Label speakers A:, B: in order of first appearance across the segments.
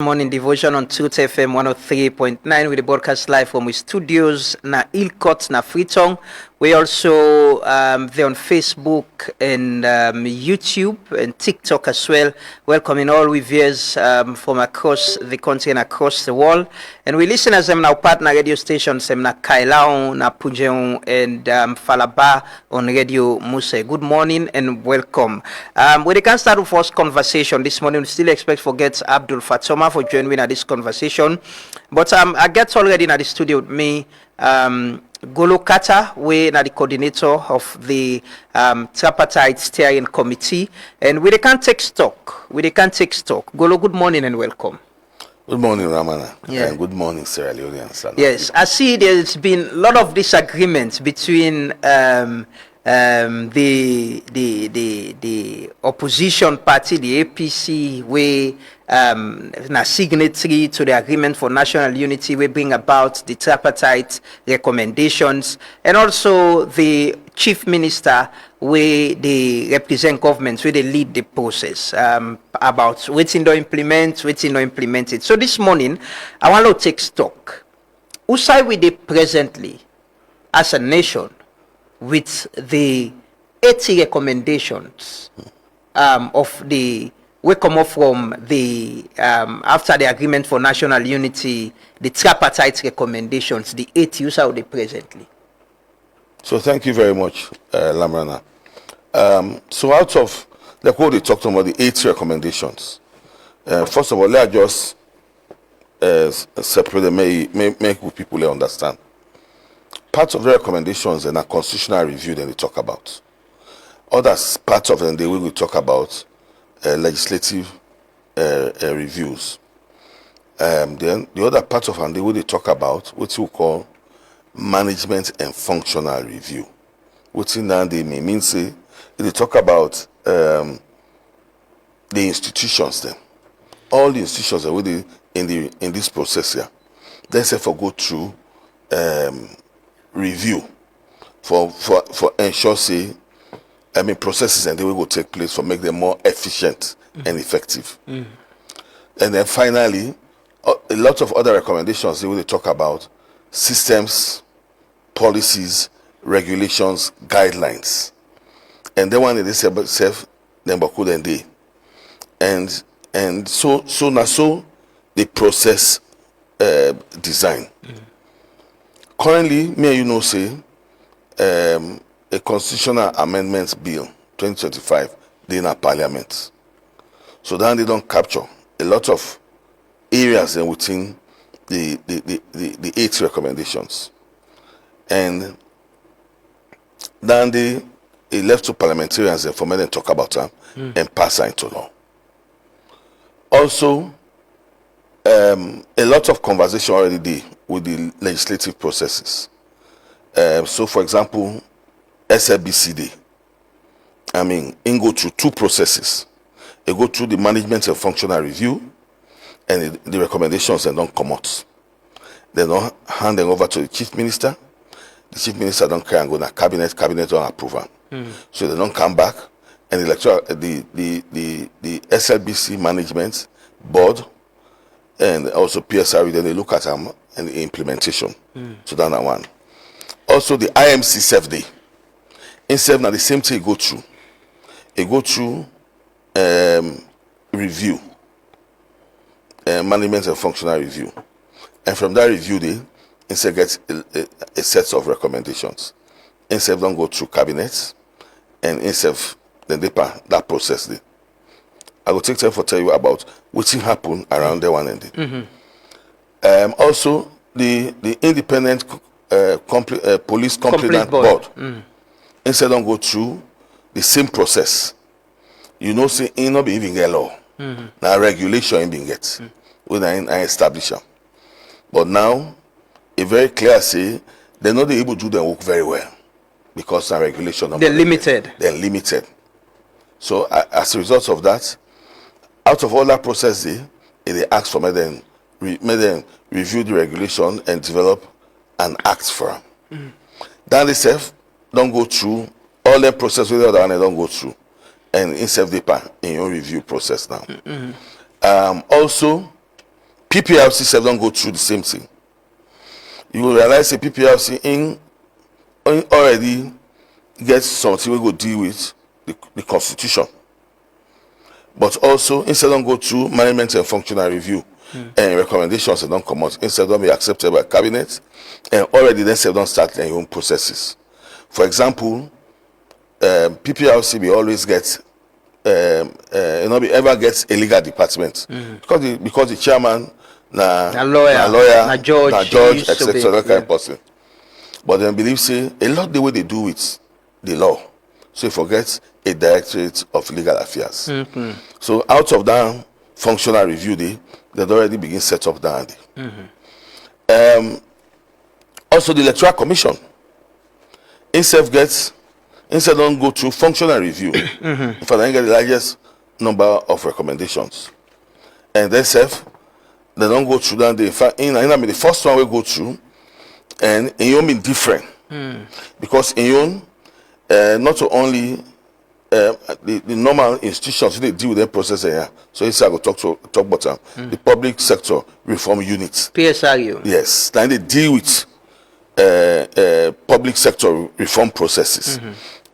A: Morning devotion on Truth FM 103.9 with the broadcast live from our studios na Ilcott na Freetown. We also there on Facebook and YouTube and TikTok as well. Welcoming all we viewers from across the country and across the world. And we listeners them now partner radio stations them na Kailao, na Pujeon and Falaba on Radio Muse. Good morning and welcome. We can start the first conversation this morning. We still expect forget Abdul Fatoma for joining me at this conversation. But I get already in the studio with me Golo Kata, we are the coordinator of the Tripartite Steering Committee, and we can take stock. Golo, good morning and welcome.
B: Good morning, Ramana. Yeah. And good morning, Sierra Leoneans.
A: Yes, I see there's been a lot of disagreements between the opposition party, the APC, we na signatory to the agreement for national unity, we bring about the tripartite recommendations, and also the chief minister, where they represent governments, where they lead the process about waiting to implement, waiting to implement it. So this morning, I want to take stock. Who side we dey presently as a nation with the 80 recommendations of the we come up from the after the agreement for national unity, the tripartite recommendations, the 80 use out presently.
B: So thank you very much, Lamrana. So out of the quote they talked about the 80 recommendations. First of all, let us just separate them, make people understand. Part of the recommendations in a constitutional review that they talk about. Others, part of them, they will talk about legislative reviews. Then the other part of them, they will talk about what we call management and functional review. What in that they mean say they talk about the institutions then. All the institutions that we in this process here. Then say for go through review for ensure say processes and they will take place for make them more efficient and effective. And then finally, a lot of other recommendations they will talk about systems, policies, regulations, guidelines. And then one they say self then Baku and they. And so the process design. Currently, me and you know say a constitutional amendments bill 2025 in our parliament. So then they don't capture a lot of areas within the 8 recommendations. And then they left to parliamentarians and for me to talk about them and pass into law. Also, a lot of conversation already did with the legislative processes. So, for example, SLBCD, it go through 2 processes. It go through the management and functional review, and the recommendations and don't come out. They don't hand them over to the chief minister. The chief minister don't care and go to cabinet don't approve them. So they don't come back, and the SLBC management board and also PSRE, then they look at them and the implementation. So that's one. Also the IMC self-day. Instead now the same thing go through. It go through review, management and functional review. And from that review they instead get a set of recommendations. Instead don't go through cabinets and instead then they pass that process there. I will take time for tell you about what happened around the one ending. Also, the independent police complaint board. Instead don't go through the same process. You know, say it not be even get law. Now regulation ain't being get. When I establish them. But now, it very clear say they're not able to do their work very well because the regulation.
A: They're limited.
B: They're limited. So as a result of that, out of all that process, they ask for me then review the regulation and develop an act for them. Then they say don't go through all the process with the other one. They don't go through, and in self-depend in your review process now. Also, PPLC self don't go through the same thing. You will realize a PPLC in already gets something we go deal with the constitution. But also instead of go through management and functional review and recommendations that don't come out, instead of be accepted by cabinet, and already then say don't start their own processes. For example, PPLC will always get be ever gets a legal department because the chairman a lawyer,
A: a judge,
B: etc. That kind of person. But then believe say a lot the way they do with the law. So you forget a directorate of legal affairs. So out of that functional review they'd already begin set up that. Also the Electoral Commission instead don't go through functional review. If I get the largest number of recommendations. And then they don't go through that. In fact, the first one we go through, and in mean different. Because in not only the normal institutions they deal with their process here. So it's I go talk about the public sector reform units.
A: PSRU.
B: Yes. Then they deal with public sector reform processes.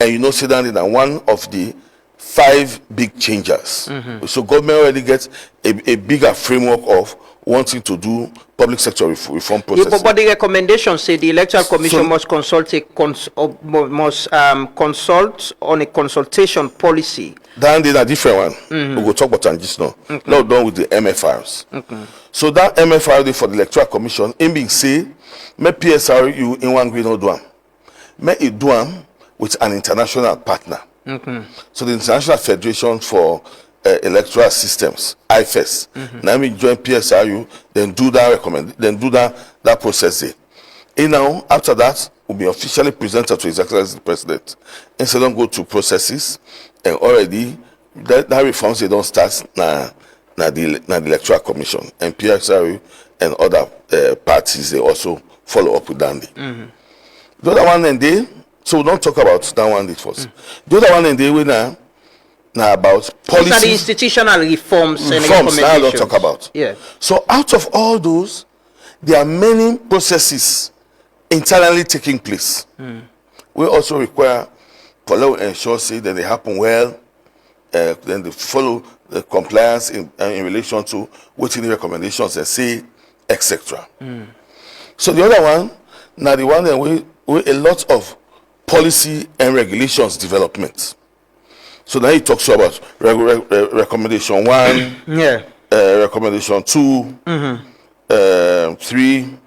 B: And you know, say that in one of the 5 big changers. So government already gets a bigger framework of wanting to do public sector reform processes.
A: But the recommendations say the Electoral Commission must consult consult on a consultation policy.
B: Then there's a different one. We will talk about that just now. Not done with the MFRs. So that MFR for the Electoral Commission, in being say, make PSRU in one green or do make it do with an international partner. So the International Federation for Electoral Systems, IFES. Now we join PSRU, then do that process there. And now after that will be officially presented to His Excellency the President. Instead of go through processes, and already that reforms they don't start na the Electoral Commission, and PSRU and other parties they also follow up with that. The other one and they. So we don't talk about that one first. The other one and they will now about policy. These are
A: the institutional reforms and
B: recommendations. Now I don't talk about.
A: Yeah.
B: So out of all those, there are many processes internally taking place. We also require for law ensure say that they happen well, then they follow the compliance in relation to what the recommendations they say, etc. So the other one, now the one that we a lot of policy and regulations development. So now he talks about recommendation 1, recommendation 2, 3,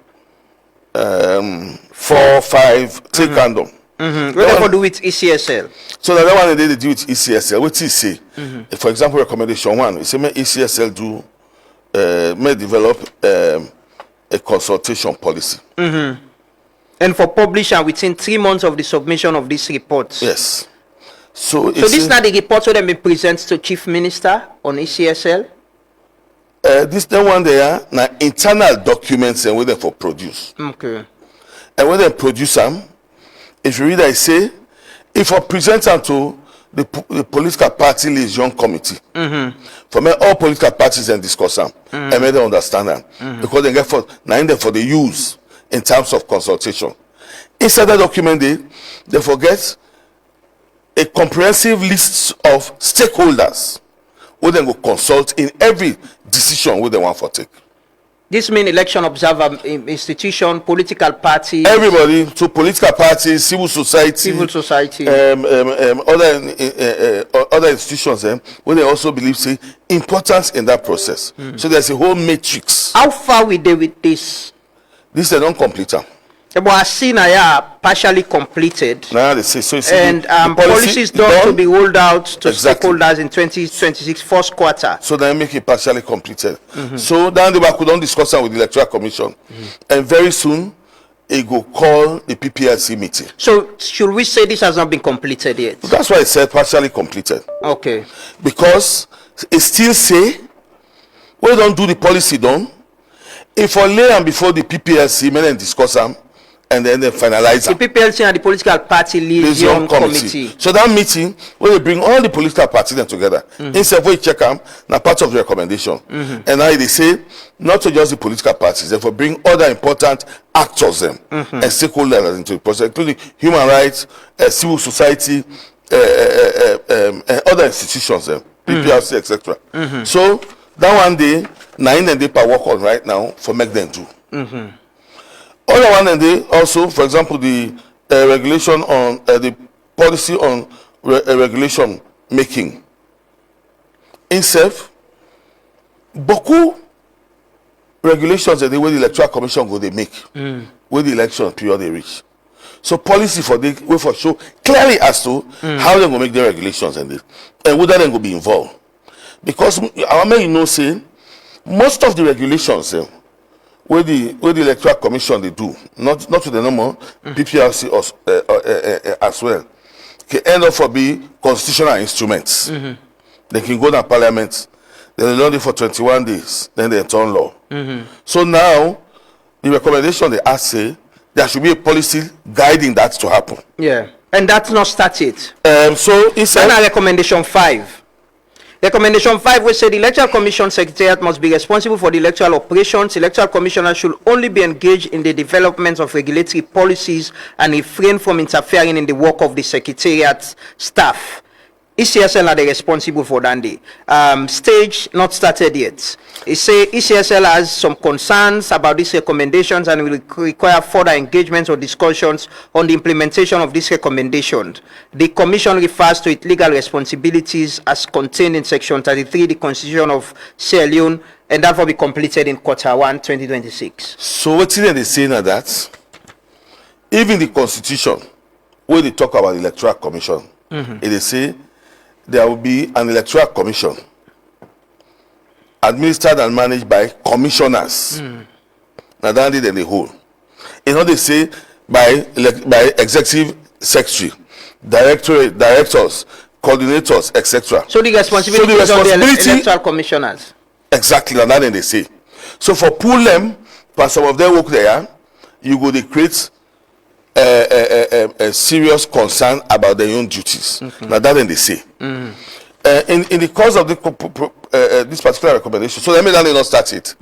B: 4, 5, take random.
A: What do do with ECSL?
B: So the other one they do with ECSL. What is say? For example, recommendation 1, it say may ECSL may develop a consultation policy.
A: And for publishing within 3 months of the submission of this report.
B: Yes. So
A: this is not the report that they present to Chief Minister on ECSL?
B: This the one there now internal documents and where they for produce.
A: Okay.
B: And when they produce them, if you read I say, if I present them to the political party liaison committee, for me all political parties and discuss them and make them understand them because they get for the use in terms of consultation. Inside that document, they forget a comprehensive list of stakeholders who then go consult in every decision who they want to take.
A: This means election observer institution, political parties.
B: Everybody, so political parties, civil society, other institutions, where they also believe say importance in that process. So there's a whole matrix.
A: How far we do with this?
B: This they don't complete them.
A: But I see now partially completed.
B: Now they say so.
A: And policies done to be rolled out to stakeholders in 2026 first quarter.
B: So they make it partially completed. So then they could don't discuss them with the Electoral Commission, and very soon it will call the PPLC meeting.
A: So should we say this has not been completed yet?
B: That's why it said partially completed.
A: Okay.
B: Because it still say we don't do the policy done. If I lay them before the PPLC, men and discuss them. and then they finalize
A: the PPLC and the political party liaison committee.
B: So that meeting, where they bring all the political parties together, instead of check them, now part of the recommendation. And now they say, not to just the political parties, therefore bring other important actors and stakeholders into the process, including human rights, civil society, other institutions, PPLC, etc. So that one day, 9 and they work on right now for make them do. Other one and they also, for example, the regulation on the policy on regulation making. In self, beaucoup regulations that the way the Electoral Commission go they make, where the election period they reach. So policy for the way for show clearly as to how they go make the regulations and whether they go be involved. Because our men say most of the regulations where the Electoral Commission they do, not to the normal PPLC as well, can end up for be constitutional instruments. They can go to Parliament, they learn it for 21 days, then they turn law. So now the recommendation they ask say there should be a policy guiding that to happen.
A: Yeah, and that's not started.
B: So it's
A: a recommendation 5. Recommendation 5 will say the Electoral Commission Secretariat must be responsible for the electoral operations. Electoral commissioners should only be engaged in the development of regulatory policies and refrain from interfering in the work of the Secretariat staff. ECSL are the responsible for that day. Stage not started yet. It say ECSL has some concerns about these recommendations and will require further engagement or discussions on the implementation of these recommendations. The Commission refers to its legal responsibilities as contained in Section 33 of the Constitution of Sierra Leone, and that will be completed in Q1 2026.
B: So what they say now that even the Constitution, where they talk about the Electoral Commission, they say there will be an Electoral Commission administered and managed by commissioners. Now that is the whole. You know they say by executive secretary, directors, coordinators, etc.
A: So the responsibility is on the electoral commissioners.
B: Exactly, and that they say. So for pull them, for some of their work there, you go to create a serious concern about their own duties. Now that they say. In the course of this particular recommendation, so let me not start it.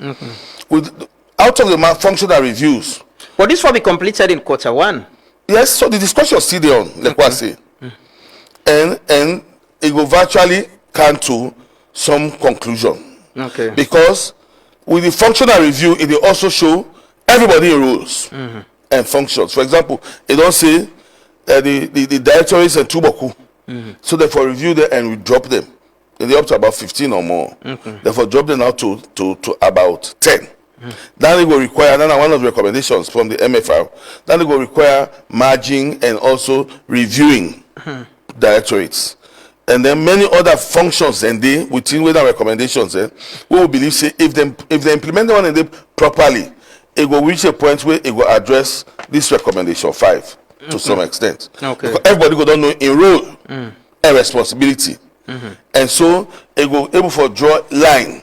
B: With out of the functional reviews.
A: But this will be completed in Q1.
B: Yes, so the discussion is still on, like what I say. And it will virtually come to some conclusion.
A: Okay.
B: Because with the functional review, it will also show everybody roles and functions. For example, it don't say the directories and Tuboku. So therefore review them and we drop them. They're up to about 15 or more. Therefore drop them now to about 10. Then it will require, then one of the recommendations from the MFR, then it will require merging and also reviewing directorates. And then many other functions and they within with our recommendations, we will believe say if they implement the one and they properly, it will reach a point where it will address this recommendation 5 to some extent.
A: Okay.
B: Because everybody go don't know in role and responsibility. And so it will able to draw line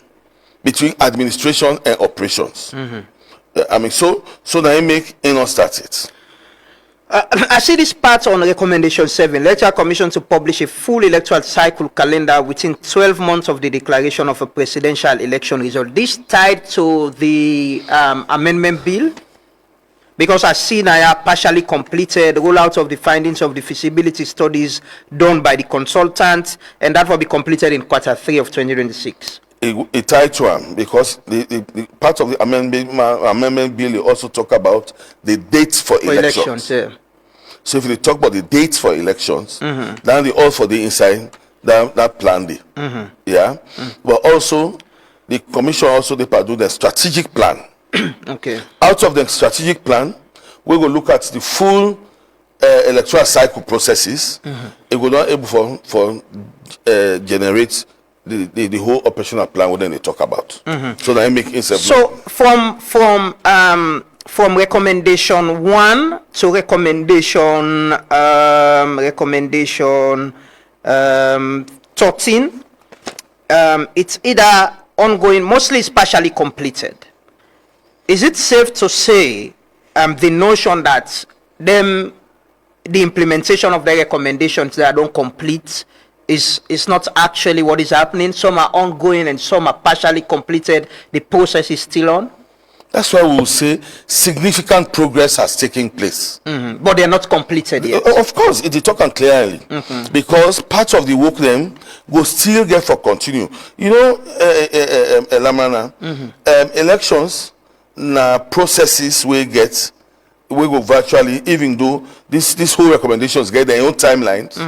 B: between administration and operations. I mean, so that it make not start it.
A: I see this part on recommendation 7. Electoral Commission to publish a full electoral cycle calendar within 12 months of the declaration of a presidential election result. This tied to the amendment bill, because I see now partially completed rollout of the findings of the feasibility studies done by the consultant, and that will be completed in Q3 of 2026.
B: It tied to them because the part of the amendment bill you also talk about the dates for elections.
A: Yeah.
B: So if you talk about the dates for elections, then they all for the inside that plan day. Yeah. But also the commission also they do the strategic plan.
A: Okay.
B: Out of the strategic plan, we will look at the full electoral cycle processes. It will not able for generate the whole operational plan what they talk about. So that I make instead.
A: So from recommendation 1 to recommendation 13, it's either ongoing, mostly it's partially completed. Is it safe to say the notion that the implementation of the recommendations that don't complete is not actually what is happening. Some are ongoing and some are partially completed. The process is still on.
B: That's why we will say significant progress has taken place.
A: But they're not completed yet.
B: Of course, it is talking clearly. Because part of the work them will still get for continue. You know, Lamana, elections na processes we go virtually, even though this whole recommendations get their own timelines,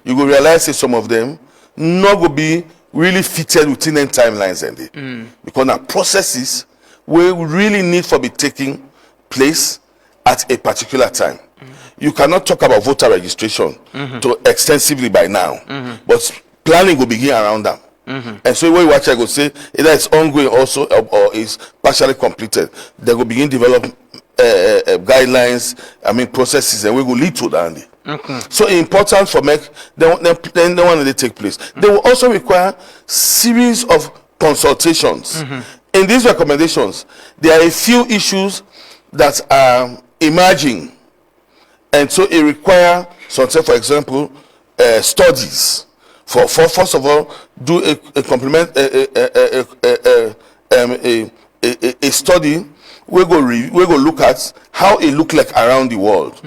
B: you will realize that some of them not will be really fitted within them timelines and because now processes we really need for be taking place at a particular time. You cannot talk about voter registration to extensively by now, but planning will begin around them. And so when you watch, I go say either it's ongoing also or is partially completed. They will begin develop guidelines, processes, and we will lead to that. So important for make then when they take place. They will also require series of consultations. In these recommendations, there are a few issues that are emerging, and so it requires something, for example, studies. For first of all, do a complement a study. We go look at how it look like around the world,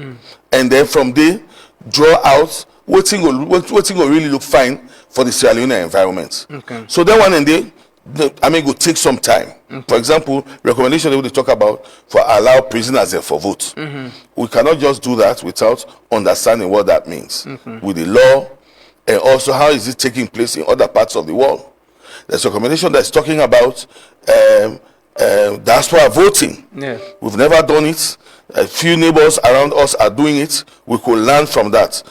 B: and then from there draw out what thing will really look fine for the Sierra Leone environment. So that one and they. Go take some time. For example, recommendation they will talk about for allow prisoners for vote. We cannot just do that without understanding what that means with the law, and also how is it taking place in other parts of the world. There's a recommendation that's talking about diaspora voting. We've never done it. A few neighbors around us are doing it. We could learn from that.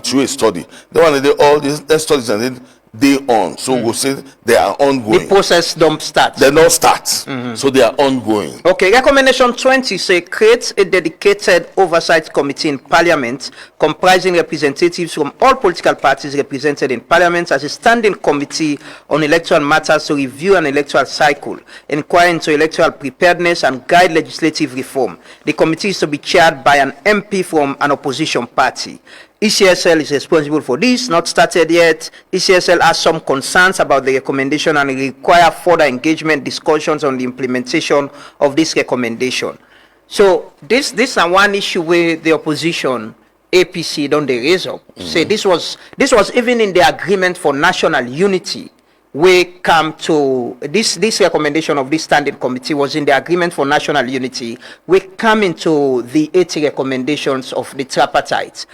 B: Through a study. They want to do all these studies and then they on. So we'll say they are ongoing.
A: The process don't start.
B: They don't start. So they are ongoing.
A: Okay, recommendation 20 say create a dedicated oversight committee in Parliament comprising representatives from all political parties represented in Parliament as a standing committee on electoral matters to review an electoral cycle, inquire into electoral preparedness and guide legislative reform. The committee is to be chaired by an MP from an opposition party. ECSL is responsible for this, not started yet. ECSL has some concerns about the recommendation and require further engagement discussions on the implementation of this recommendation. So this is one issue where the opposition, APC, don't they raise up. Say this was even in the agreement for national unity. We come to this recommendation of this standing committee was in the agreement for national unity. We come into the 80 recommendations of the tripartite.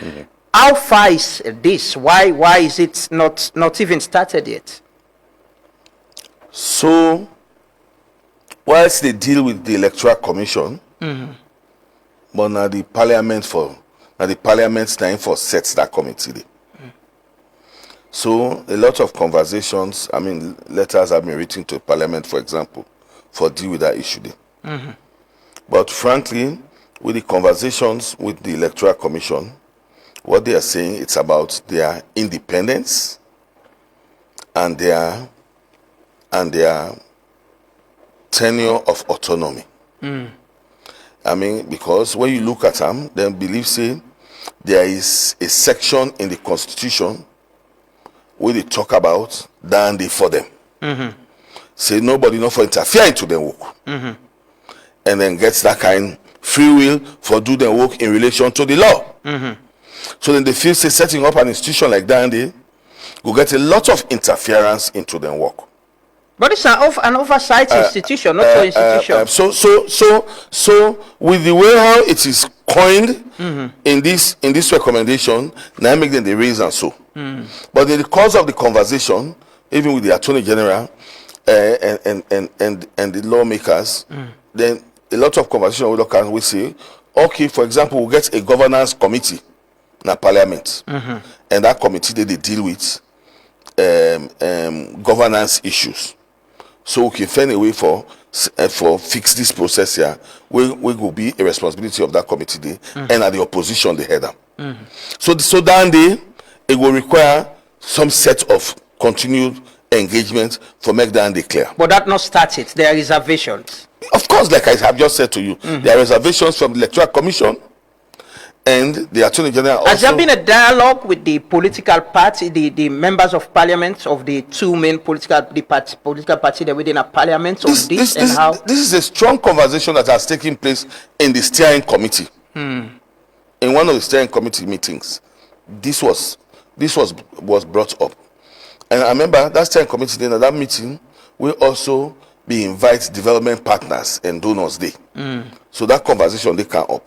A: How far is this? Why is it not even started yet?
B: So, whilst they deal with the Electoral Commission, but now the Parliament's time for sets that committee. So a lot of conversations, letters have been written to Parliament, for example, for deal with that issue there. But frankly, with the conversations with the Electoral Commission, what they are saying, it's about their independence and their tenure of autonomy. Because when you look at them, then believe say there is a section in the Constitution where they talk about than they for them. Say nobody not for interfere into their work. And then gets that kind free will for do their work in relation to the law. So then they feel say setting up an institution like that, they will get a lot of interference into their work.
A: But it's an oversight institution, not an institution.
B: So with the way how it is coined in this recommendation, now make them the raise and so. But in the course of the conversation, even with the Attorney General and the lawmakers, then a lot of conversation with local we say, okay, for example, we'll get a governance committee in the Parliament, and that committee they deal with governance issues. So we can find a way for fix this process here. We will be a responsibility of that committee day, and at the opposition they head them. So down there it will require some set of continued engagement for make them declare.
A: But that not started. There are reservations.
B: Of course, like I have just said to you, there are reservations from the Electoral Commission and the Attorney General also.
A: Has there been a dialogue with the political party, the members of parliament of the two main political party that within a parliament on this and how?
B: This is a strong conversation that has taken place in the steering committee. In one of the steering committee meetings, this was brought up. And I remember that steering committee, then at that meeting, we also invite development partners and donors there. So that conversation they come up.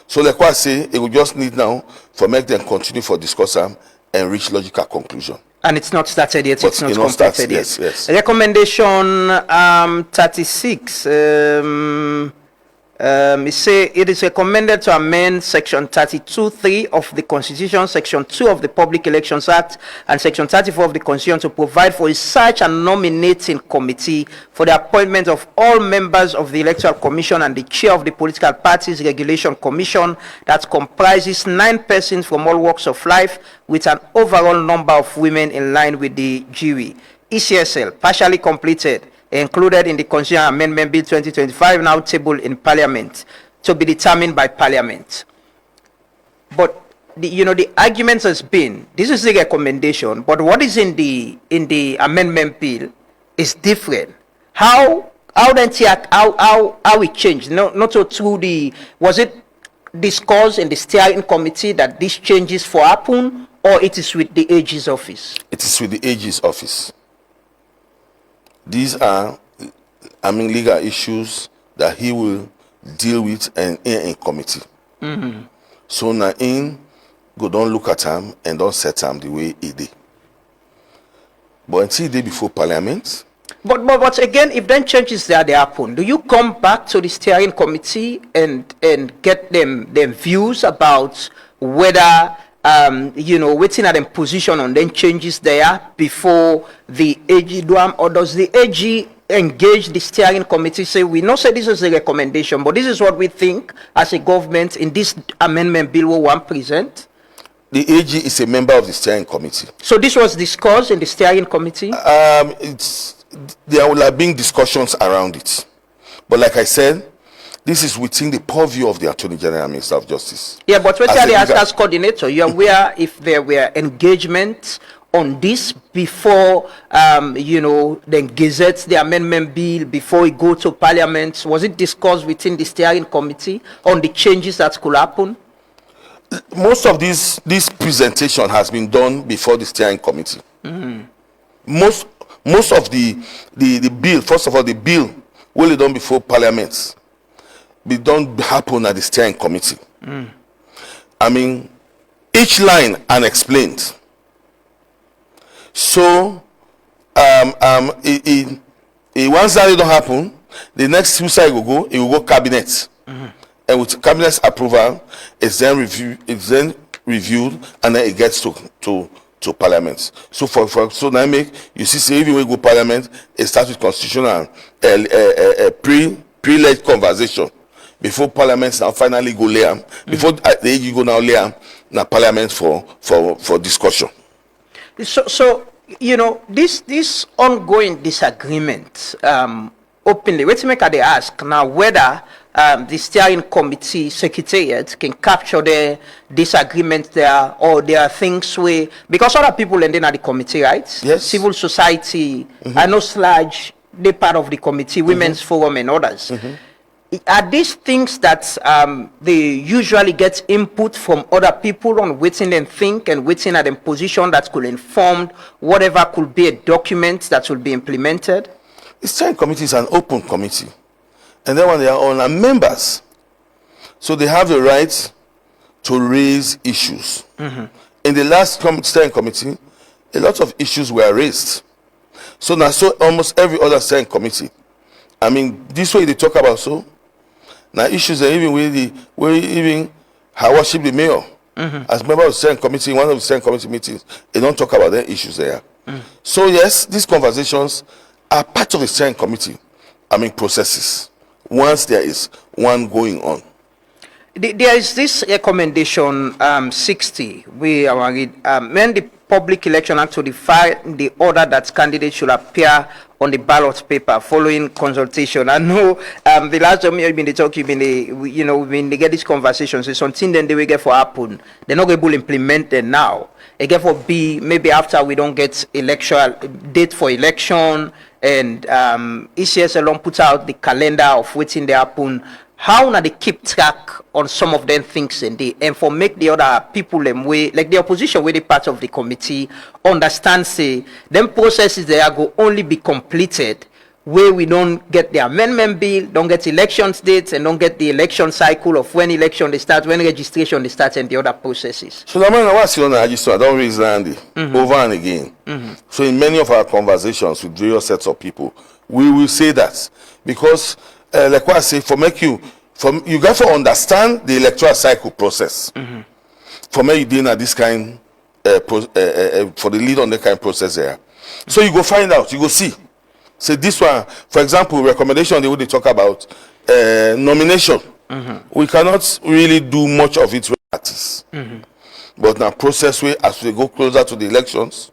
B: So like what I say, it will just need now for make them continue for discussion and reach logical conclusion.
A: And it's not started yet.
B: But
A: it's not completed yet.
B: Yes.
A: Recommendation 36. It say it is recommended to amend Section 32(3) of the Constitution, Section 2 of the Public Elections Act, and Section 34 of the Constitution to provide for a search and nominating committee for the appointment of all members of the Electoral Commission and the chair of the Political Parties Regulation Commission that comprises 9 persons from all walks of life with an overall number of women in line with the jury. ECSL, partially completed, included in the Constitutional Amendment Bill 2025, now tabled in Parliament, to be determined by Parliament. But the argument has been, this is the recommendation, but what is in the amendment bill is different. How it changed? Not so through was it discussed in the steering committee that these changes for happen, or it is with the AG's office?
B: It is with the AG's office. These are, legal issues that he will deal with and in committee. So now don't look at them and don't set them the way he did. But until they before Parliament.
A: But again, if then changes they happen, do you come back to the steering committee and get them views about whether waiting at them position on then changes there before the AG do, or does the AG engage the steering committee, say we know say this is a recommendation, but this is what we think as a government in this amendment bill we want present?
B: The AG is a member of the steering committee.
A: So this was discussed in the steering committee?
B: There will have been discussions around it. But like I said, this is within the purview of the Attorney General and Minister of Justice.
A: Yeah, but what they ask as coordinator, you're aware if there were engagements on this before, the gazette, the amendment bill, before it go to Parliament? Was it discussed within the steering committee on the changes that could happen?
B: Most of this presentation has been done before the steering committee. Most of the bill, first of all, the bill will be done before Parliament. It don't happen at the steering committee. Each line unexplained. So, once that don't happen, the next 2 side will go cabinet, and with cabinet's approval, it's then reviewed, and then it gets to Parliament. So so now you see, even when we go Parliament, it starts with constitutional pre-led conversation. Before Parliament now finally go later, before the AG go now later, now Parliament for discussion.
A: So this ongoing disagreement openly. Let's make they ask now whether the steering committee Secretariat can capture the disagreement there, or there are things where, because other people ending at the committee, right?
B: Yes.
A: Civil society, I know Sludge, they part of the committee, Women's Forum and others. Are these things that they usually get input from other people on waiting and think and waiting at a position that could inform whatever could be a document that will be implemented?
B: The steering committee is an open committee, and then when they are all are members, so they have the right to raise issues. In the last steering committee, a lot of issues were raised. So now, almost every other steering committee, this way they talk about now issues that even where even how worship the mayor as member of the steering committee, one of the steering committee meetings, they don't talk about their issues there. So yes, these conversations are part of the steering committee processes once there is one going on. There
A: is this recommendation 60 we are when the Public Election Act to define the order that candidates should appear on the ballot paper following consultation. I know the last time you've been talking, when they get these conversations, it's something then they will get for happen. They're not able to implement it now. Again, for B, maybe after we don't get electoral date for election, and ECS alone put out the calendar of waiting they happen. How now they keep track on some of them things and for make the other people them way, like the opposition way, the part of the committee understand say them processes they are go only be completed where we don't get the amendment bill, don't get election dates, and don't get the election cycle of when election they start, when registration they start, and the other processes.
B: So the man what's on the register, I don't raise Andy over and again. So in many of our conversations with various sets of people, we will say that because like what I say, you got to understand the electoral cycle process. For me, you doing this kind for the lead on the kind of process there. So you go find out, you go see. Say this one, for example, recommendation they would talk about nomination. We cannot really do much of it with artists. But now process way as we go closer to the elections,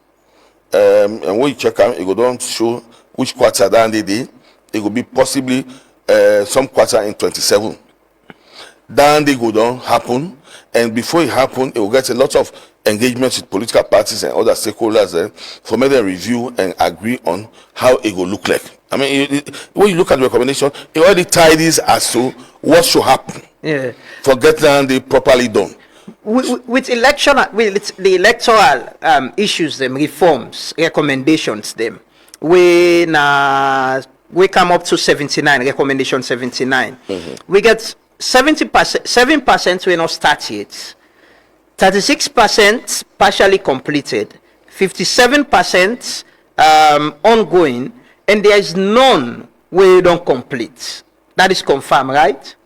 B: and when you check out, it go down to show which quarter down they did. It will be possibly some quarter in 27. Then they go down happen, and before it happen, it will get a lot of engagements with political parties and other stakeholders for me to review and agree on how it will look like. I mean, when you look at the recommendation, it already tidies as to what should happen.
A: Yeah.
B: For getting the properly done.
A: With the electoral issues, them reforms, recommendations, them we come up to 79 recommendation 79. We get 70%, 7% we not start yet, 36% partially completed, 57% ongoing, and there is none we don't complete. That is confirmed, right?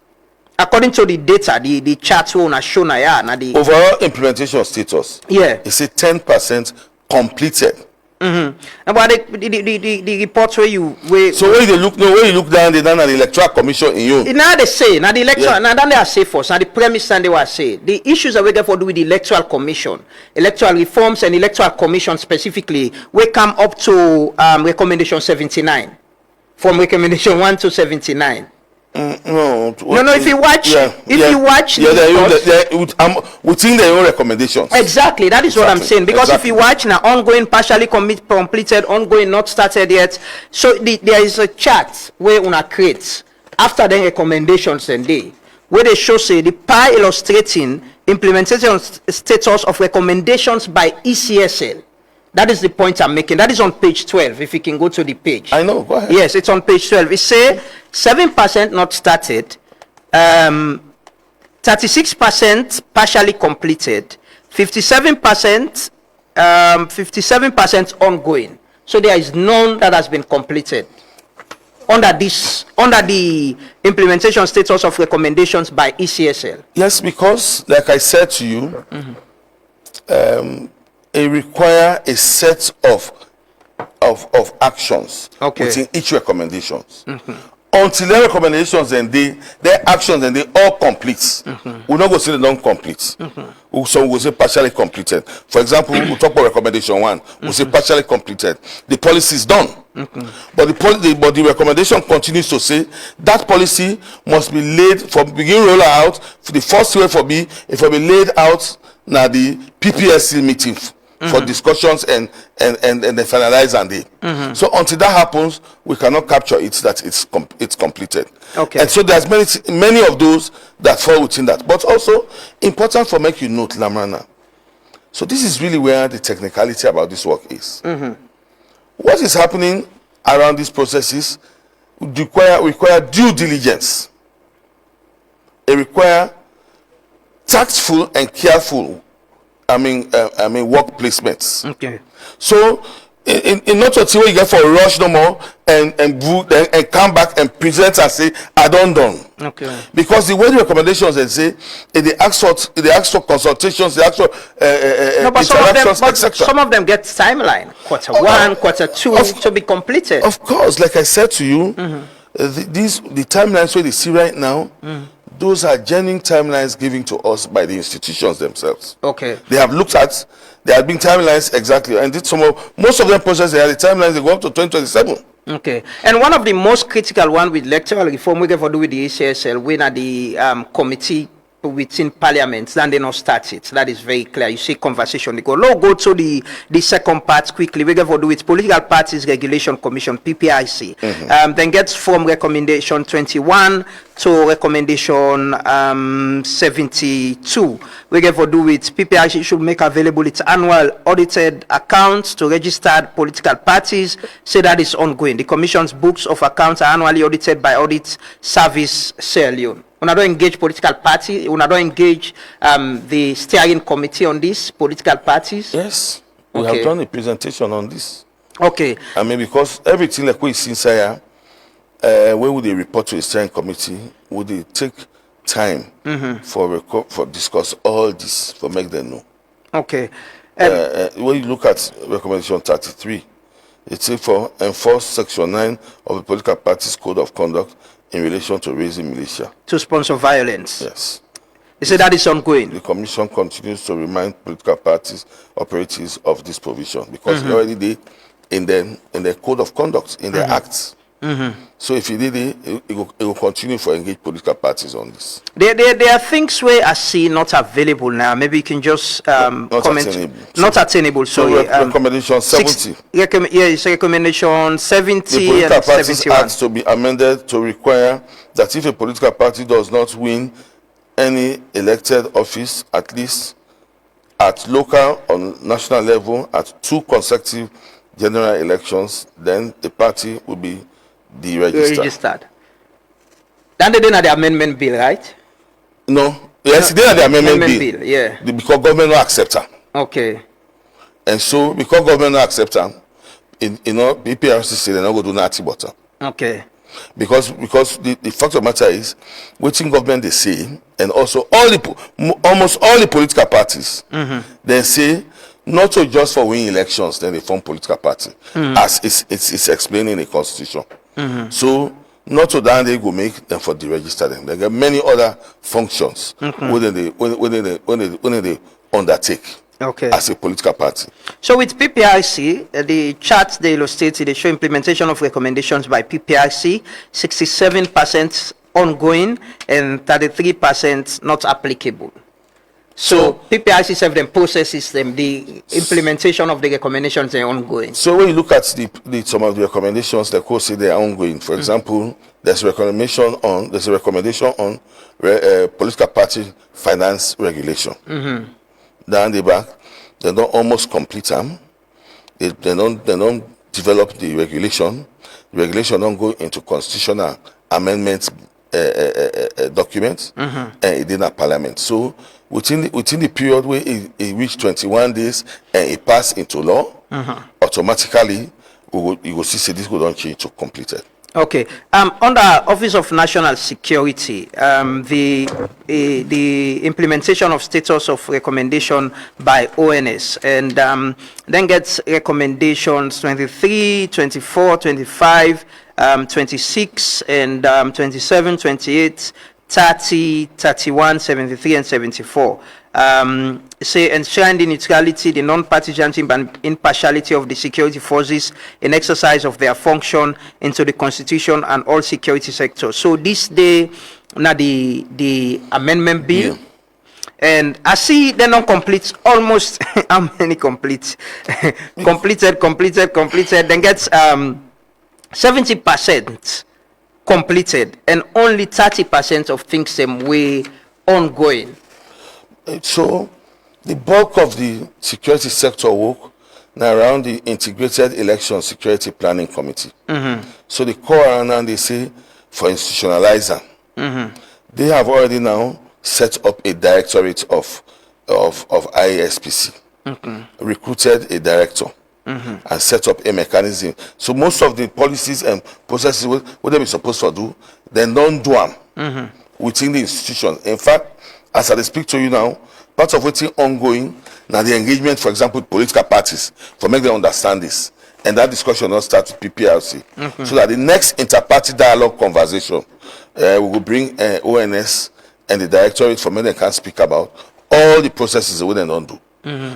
A: According to the data, the charts we are shown here, the
B: overall implementation status.
A: Yeah,
B: it's a 10% completed.
A: About the reports where
B: so when you look down, they done an electoral commission in you.
A: Now they say now the electoral now they are say first now the premise and they were say the issues that we get for do with the electoral commission, electoral reforms and electoral commission specifically, we come up to recommendation 79 from recommendation 1 to 79. No. If you watch,
B: within their own recommendations.
A: Exactly, that is what I'm saying. Because if you watch now, ongoing, partially completed, ongoing, not started yet. So there is a chart where una creates after the recommendations and where they show say the pie illustrating implementation status of recommendations by ECSL. That is the point I'm making. That is on page 12. If you can go to the page.
B: I know. Go ahead.
A: Yes, it's on page 12. It say 7% not started, 36% partially completed, 57% ongoing. So there is none that has been completed under the implementation status of recommendations by ECSL.
B: Yes, because like I said to you, it requires a set of actions within each recommendations. Until their recommendations and their actions and they all complete. We're not going to say they don't complete. So we'll say partially completed. For example, we'll talk about recommendation 1. We'll say partially completed. The policy is done. But the recommendation continues to say that policy must be laid from begin roll out. For the first way for me, it will be laid out now the PPSC meeting for discussions and then finalize and so until that happens, we cannot capture it that it's completed.
A: Okay.
B: And so there's many of those that fall within that. But also important for make you note, Lamrana. So this is really where the technicality about this work is. What is happening around these processes require due diligence. It require tactful and careful work placements.
A: Okay.
B: So in not to you get for a rush no more and come back and present and say I don't done.
A: Okay.
B: Because the way the recommendations they say they ask for consultations, they ask for interactions, etc.
A: Some of them get timeline. Quarter 1, quarter 2 to be completed.
B: Of course, like I said to you, the timelines where they see right now those are genuine timelines given to us by the institutions themselves.
A: Okay.
B: They have looked at, there have been timelines exactly, and most of them process, they have the timelines, they go up to 2027.
A: Okay. And one of the most critical one with electoral reform, we have to do with the ACSL, when at the committee within Parliament, then they not start it. That is very clear. You see conversation. They go, no, go to the second part quickly. We have to do with Political Parties Regulation Commission, PPIC. Then gets from recommendation 21 to recommendation 72. We have to do with PPIC should make available its annual audited accounts to registered political parties. Say that is ongoing. The Commission's books of accounts are annually audited by Audit Service Sierra Leone. When I don't engage political party, when I don't engage the steering committee on this, political parties?
B: Yes, we have done a presentation on this.
A: Okay.
B: I mean, because everything like we see inside, when would they report to the steering committee, would they take time for discuss all this, for make them know?
A: Okay.
B: When you look at recommendation 33, it says for enforce section 9 of the Political Parties Code of Conduct in relation to raising militia. To sponsor violence? Yes.
A: You say that is ongoing?
B: The Commission continues to remind political parties operatives of this provision because they already did in the Code of Conduct, in their acts. So if you did it will continue for engage political parties on this.
A: There are things where I see not available now. Maybe you can just
B: not
A: comment.
B: Attainable.
A: Not attainable.
B: So recommendation 70.
A: It's recommendation 70
B: the Political
A: and
B: Parties
A: 71.
B: Act to be amended to require that if a political party does not win any elected office, at least at local or national level, at 2 consecutive general elections, then the party will be deregistered.
A: Then they did the amendment bill, right?
B: No. Yes, they had the amendment bill.
A: Yeah.
B: Because government not accept them.
A: Okay.
B: And so, because government not accept them, BPRC say they're not going to do nothing but them.
A: Okay.
B: Because the fact of the matter is, waiting government they say, and also almost all the political parties, they say not so just for winning elections, then they form political party, as it's explained in the constitution. So not to that they go make them for deregister them. They get many other functions when they undertake.
A: Okay.
B: As a political party.
A: So with PPIC, the charts they illustrated, they show implementation of recommendations by PPIC, 67% ongoing and 33% not applicable. So PPIC self then processes them, the implementation of the recommendations are ongoing.
B: So when you look at some of the recommendations, the course say they are ongoing. For example, there's a recommendation on political party finance regulation. Down the back, they don't almost complete them. They don't develop the regulation. The regulation don't go into constitutional amendments documents, and it did not Parliament. So within the period where it reached 21 days and it passed into law, automatically you will see this will don't change to completed.
A: Okay. Under Office of National Security, the implementation of status of recommendation by ONS, and then gets recommendations 23, 24, 25, 26, and 27, 28, 30, 31, 73, and 74. Say ensure the neutrality, the non-partisanship and impartiality of the security forces in exercise of their function into the constitution and all security sectors. So this day, now the amendment bill, and I see they don't complete almost how many complete completed, then gets 70% completed and only 30% of things them way ongoing.
B: So the bulk of the security sector work now around the Integrated Election Security Planning Committee. So the core and they say for institutionalizer, they have already now set up a directorate of IASPC, recruited a director, and set up a mechanism. So most of the policies and processes what they be supposed to do, they don't do them within the institution. In fact, as I speak to you now, part of what's ongoing now the engagement, for example, with political parties, for make them understand this, and that discussion will start with PPRC, so that the next inter-party dialogue conversation we will bring ONS and the Directorate for men they can speak about all the processes we don't do.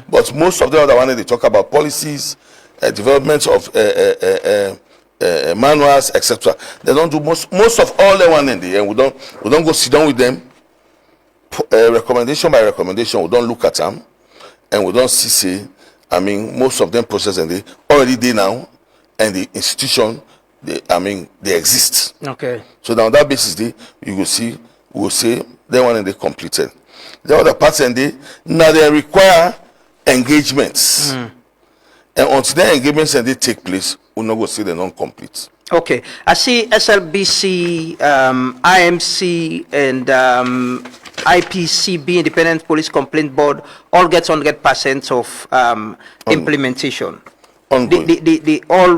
B: But most of the other ones they talk about policies, development of manuals, etc. They don't do most of all the one in the end. We don't go sit down with them. Recommendation by recommendation, we don't look at them, and we don't see. I mean, most of them process and they already there now, and the institution, they exist.
A: Okay.
B: So now on that basis, we will say they one and they completed. The other parts and now they require engagements, and until the engagements and they take place, we'll not go see the non-complete.
A: Okay, I see SLBC, IMC, and IPCB, Independent Police Complaint Board, all gets 100% of implementation. All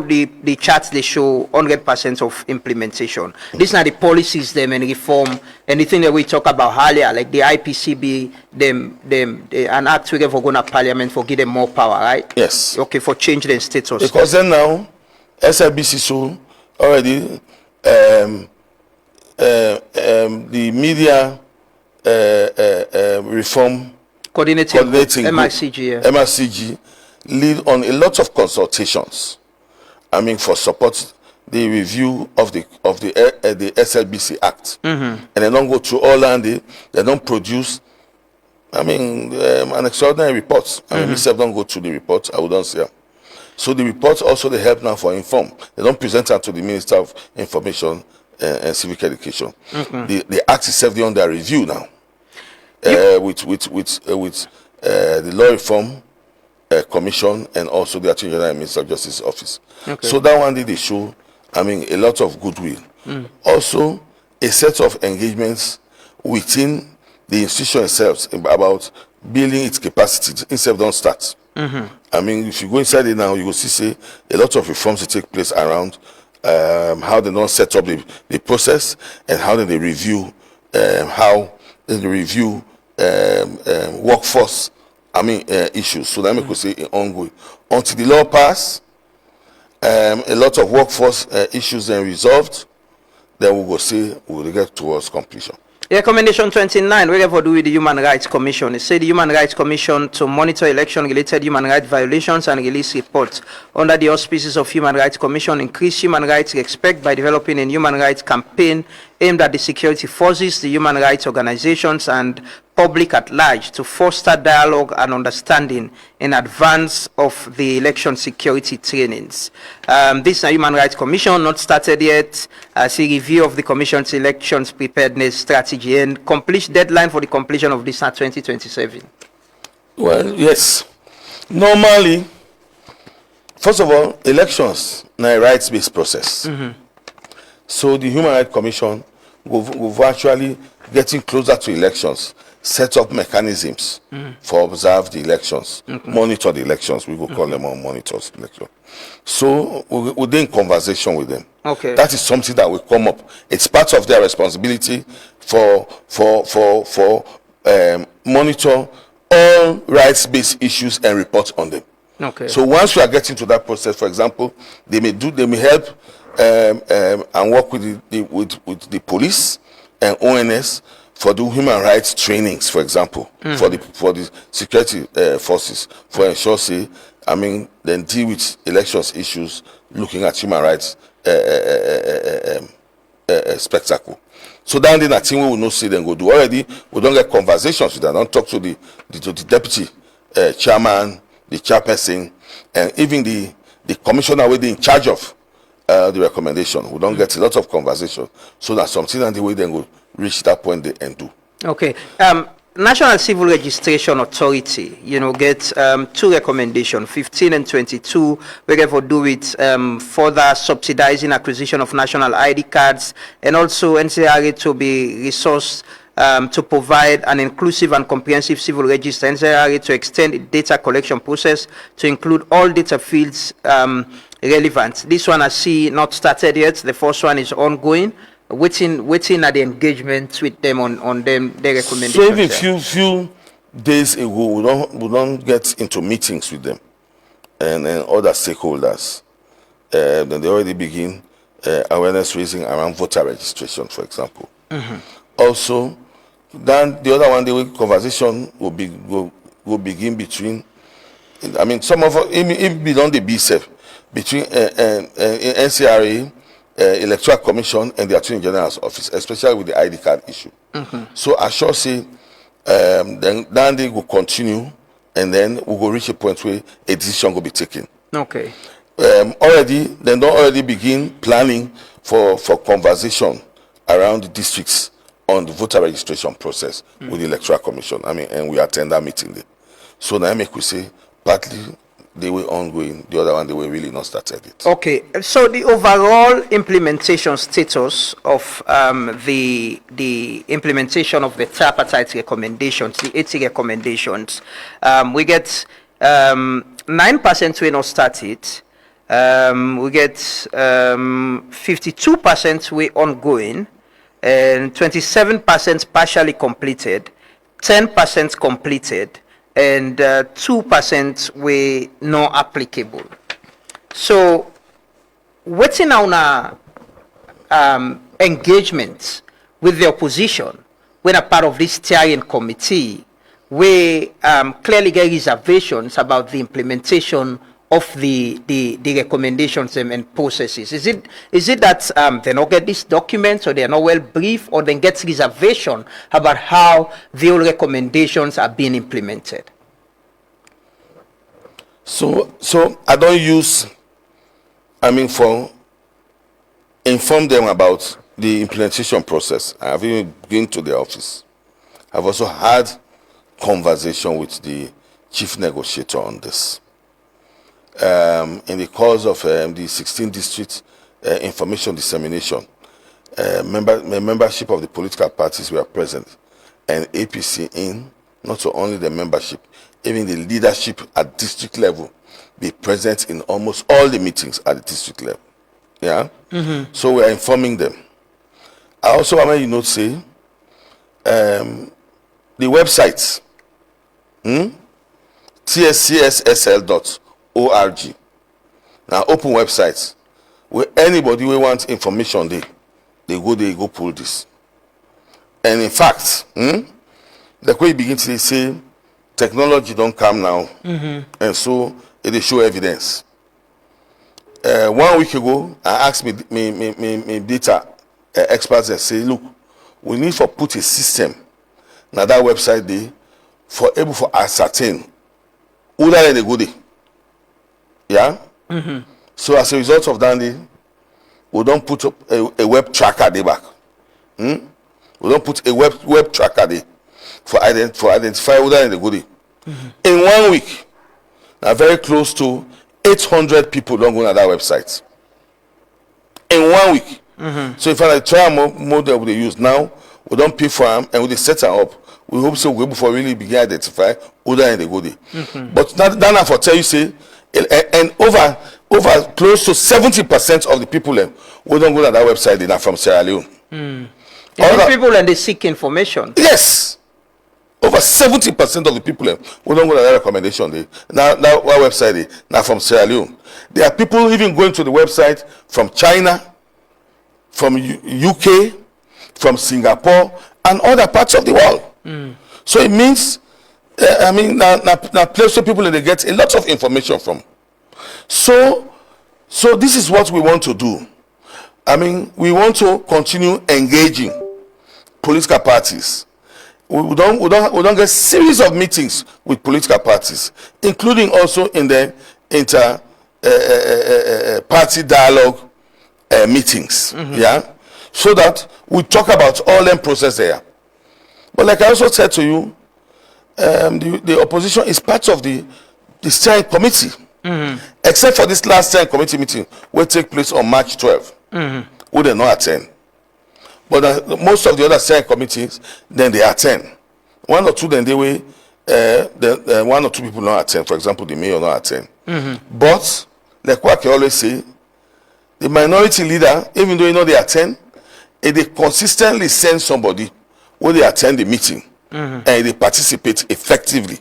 A: the charts they show 100% of implementation. These are the policies them and reform. Anything that we talk about earlier, like the IPCB, an act we get for going to Parliament for give them more power, right?
B: Yes.
A: Okay, for change their status.
B: Because then now SLBC so already the media reform
A: coordinating
B: MRCG, MRCG lead on a lot of consultations. I mean, for support the review of the SLBC Act, and they don't go through all and they don't produce. I mean, an extraordinary report. I mean, myself don't go through the report. I wouldn't say. So the reports also they help now for inform. They don't present that to the Minister of Information and Civic Education. The act itself they under review now with the Law Reform Commission and also the Attorney General and Minister of Justice Office. Okay. So that one did they show, I mean, a lot of goodwill. Also, a set of engagements within the institution itself about building its capacity. Itself don't start. I mean, if you go inside it now, you will say a lot of reforms that take place around how they don't set up the process and how they review workforce. I mean, issues. So that we could say ongoing until the law pass. A lot of workforce issues then resolved. Then we will say we will get towards completion.
A: Recommendation 29, we have to do with the Human Rights Commission. It said the Human Rights Commission to monitor election-related human rights violations and release reports under the auspices of Human Rights Commission, increase human rights respect by developing a human rights campaign aimed at the security forces, the human rights organizations, and public at large to foster dialogue and understanding in advance of the election security trainings. This is a Human Rights Commission, not started yet. As a review of the Commission's elections preparedness strategy and complete deadline for the completion of this at 2027.
B: Well, yes. Normally, first of all, elections are a rights-based process. So the Human Rights Commission will virtually getting closer to elections, set up mechanisms for observe the elections, monitor the elections. We will call them all monitors elections. So we're in conversation with them.
A: Okay.
B: That is something that will come up. It's part of their responsibility for monitor all rights-based issues and report on them.
A: Okay.
B: So once we are getting to that process, for example, they may help and work with the police and ONS for the human rights trainings, for example, for the security forces, for ensure then deal with elections issues, looking at human rights spectacle. So down there, I think we will not see them go do already. We don't get conversations with them. Don't talk to the deputy chairman, the chairperson, and even the commissioner with in charge of the recommendation. We don't get a lot of conversation. So that's something and the way they will reach that point they and do.
A: Okay. National Civil Registration Authority, gets two recommendations, 15 and 22. We have to do with further subsidizing acquisition of national ID cards and also NCRA to be resourced to provide an inclusive and comprehensive civil register, NCRA to extend the data collection process to include all data fields relevant. This one I see not started yet. The first one is ongoing. Waiting at the engagement with them on them their recommendations.
B: So even few days ago we don't get into meetings with them and other stakeholders. Then they already begin awareness raising around voter registration, for example. Also, then the other one, the conversation will begin between. I mean, some of us, even beyond the BSEF, between NCRA, Electoral Commission, and the Attorney General's office, especially with the ID card issue. So I shall say, then they will continue, and then we will reach a point where a decision will be taken.
A: Okay.
B: They don't already begin planning for conversation around the districts on the voter registration process with the Electoral Commission. I mean, and we attend that meeting there. So now we say, partly they were ongoing, the other one they were really not started it.
A: Okay, so the overall implementation status of the implementation of the tripartite recommendations, the 80 recommendations, we get 9% we not started, we get 52% we ongoing, and 27% partially completed, 10% completed, and 2% were not applicable. So, what's in our engagement with the opposition when a part of this steering committee, we clearly get reservations about the implementation of the recommendations and processes? Is it that they not get these documents, or they are not well briefed, or then get reservation about how the old recommendations are being implemented?
B: So I don't use, for inform them about the implementation process. I've even been to the office. I've also had conversation with the chief negotiator on this. In the course of the 16th district information dissemination, membership of the political parties were present, and APC in, not only the membership, even the leadership at district level be present in almost all the meetings at the district level. Yeah? So we are informing them. I also want you to say the websites, tscssl.org. Now open websites where anybody who wants information they go pull this. And in fact, the way you begin to say technology don't come now, and so it show evidence. 1 week ago, I asked me data experts and say, look, we need to put a system now that website there for able for ascertain who that they go there. Yeah. So as a result of that, we don't put up a web tracker there back. We don't put a web tracker there for identify who that they go there. In 1 week, now very close to 800 people don't go to that website. In 1 week. So if I try a model they use now, we don't pay for them and we set them up. We hope so we before really begin identify who that they go there. But that for tell you say, and over close to 70% of the people who don't go to that website, they are from Sierra Leone.
A: All people and they seek information.
B: Yes. Over 70% of the people who don't go to that recommendation, that website, now from Sierra Leone. There are people even going to the website from China, from UK, from Singapore, and other parts of the world. So it means, now place where people they get a lot of information from. So this is what we want to do. We want to continue engaging political parties. We don't get series of meetings with political parties, including also in the party dialogue meetings. Yeah, so that we talk about all them process there. But like I also said to you, the opposition is part of the steering committee, except for this last steering committee meeting, will take place on March 12. Who they not attend. But most of the other steering committees, then they attend. One or two, then they will, one or two people not attend. For example, the mayor not attend. But, like what I always say, the minority leader, even though they attend, they consistently send somebody when they attend the meeting and they participate effectively.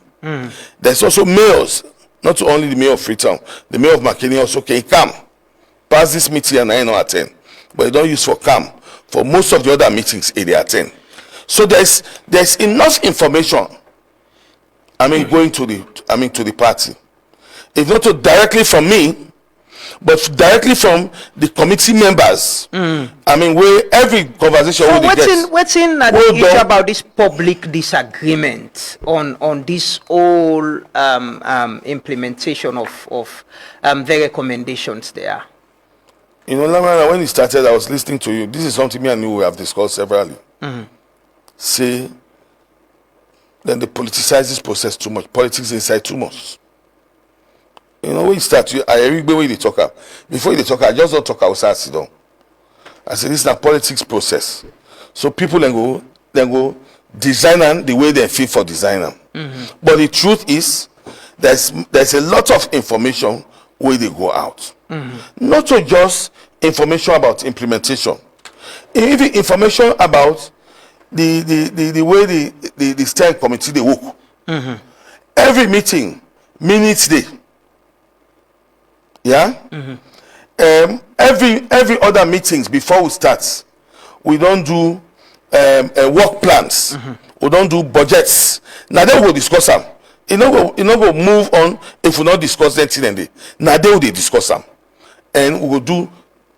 B: There's also mayors, not only the mayor of Freetown, the mayor of McKinney also can come, pass this meeting and I not attend. But they don't use for come. For most of the other meetings, they attend. So there's enough information, going to the party. It's not directly from me, but directly from the committee members. Where every conversation
A: so what's in the issue about this public disagreement on this whole implementation of the recommendations there?
B: Lamara, when it started, I was listening to you. This is something me and you have discussed severally. Say, then they politicize this process too much. Politics inside too much. When you start, I read the way they talk. Before they talk, I just don't talk outside, sit down. I say, this is a politics process. So people then go design them the way they feel for design them. But the truth is, there's a lot of information where they go out. Not so just information about implementation, even information about the way the steering committee they work. Every meeting, minutes day. Yeah. Every other meetings before we start, we don't do work plans. We don't do budgets. Now they will discuss them. You know go move on if we not discuss anything. Now they will discuss them, and we will do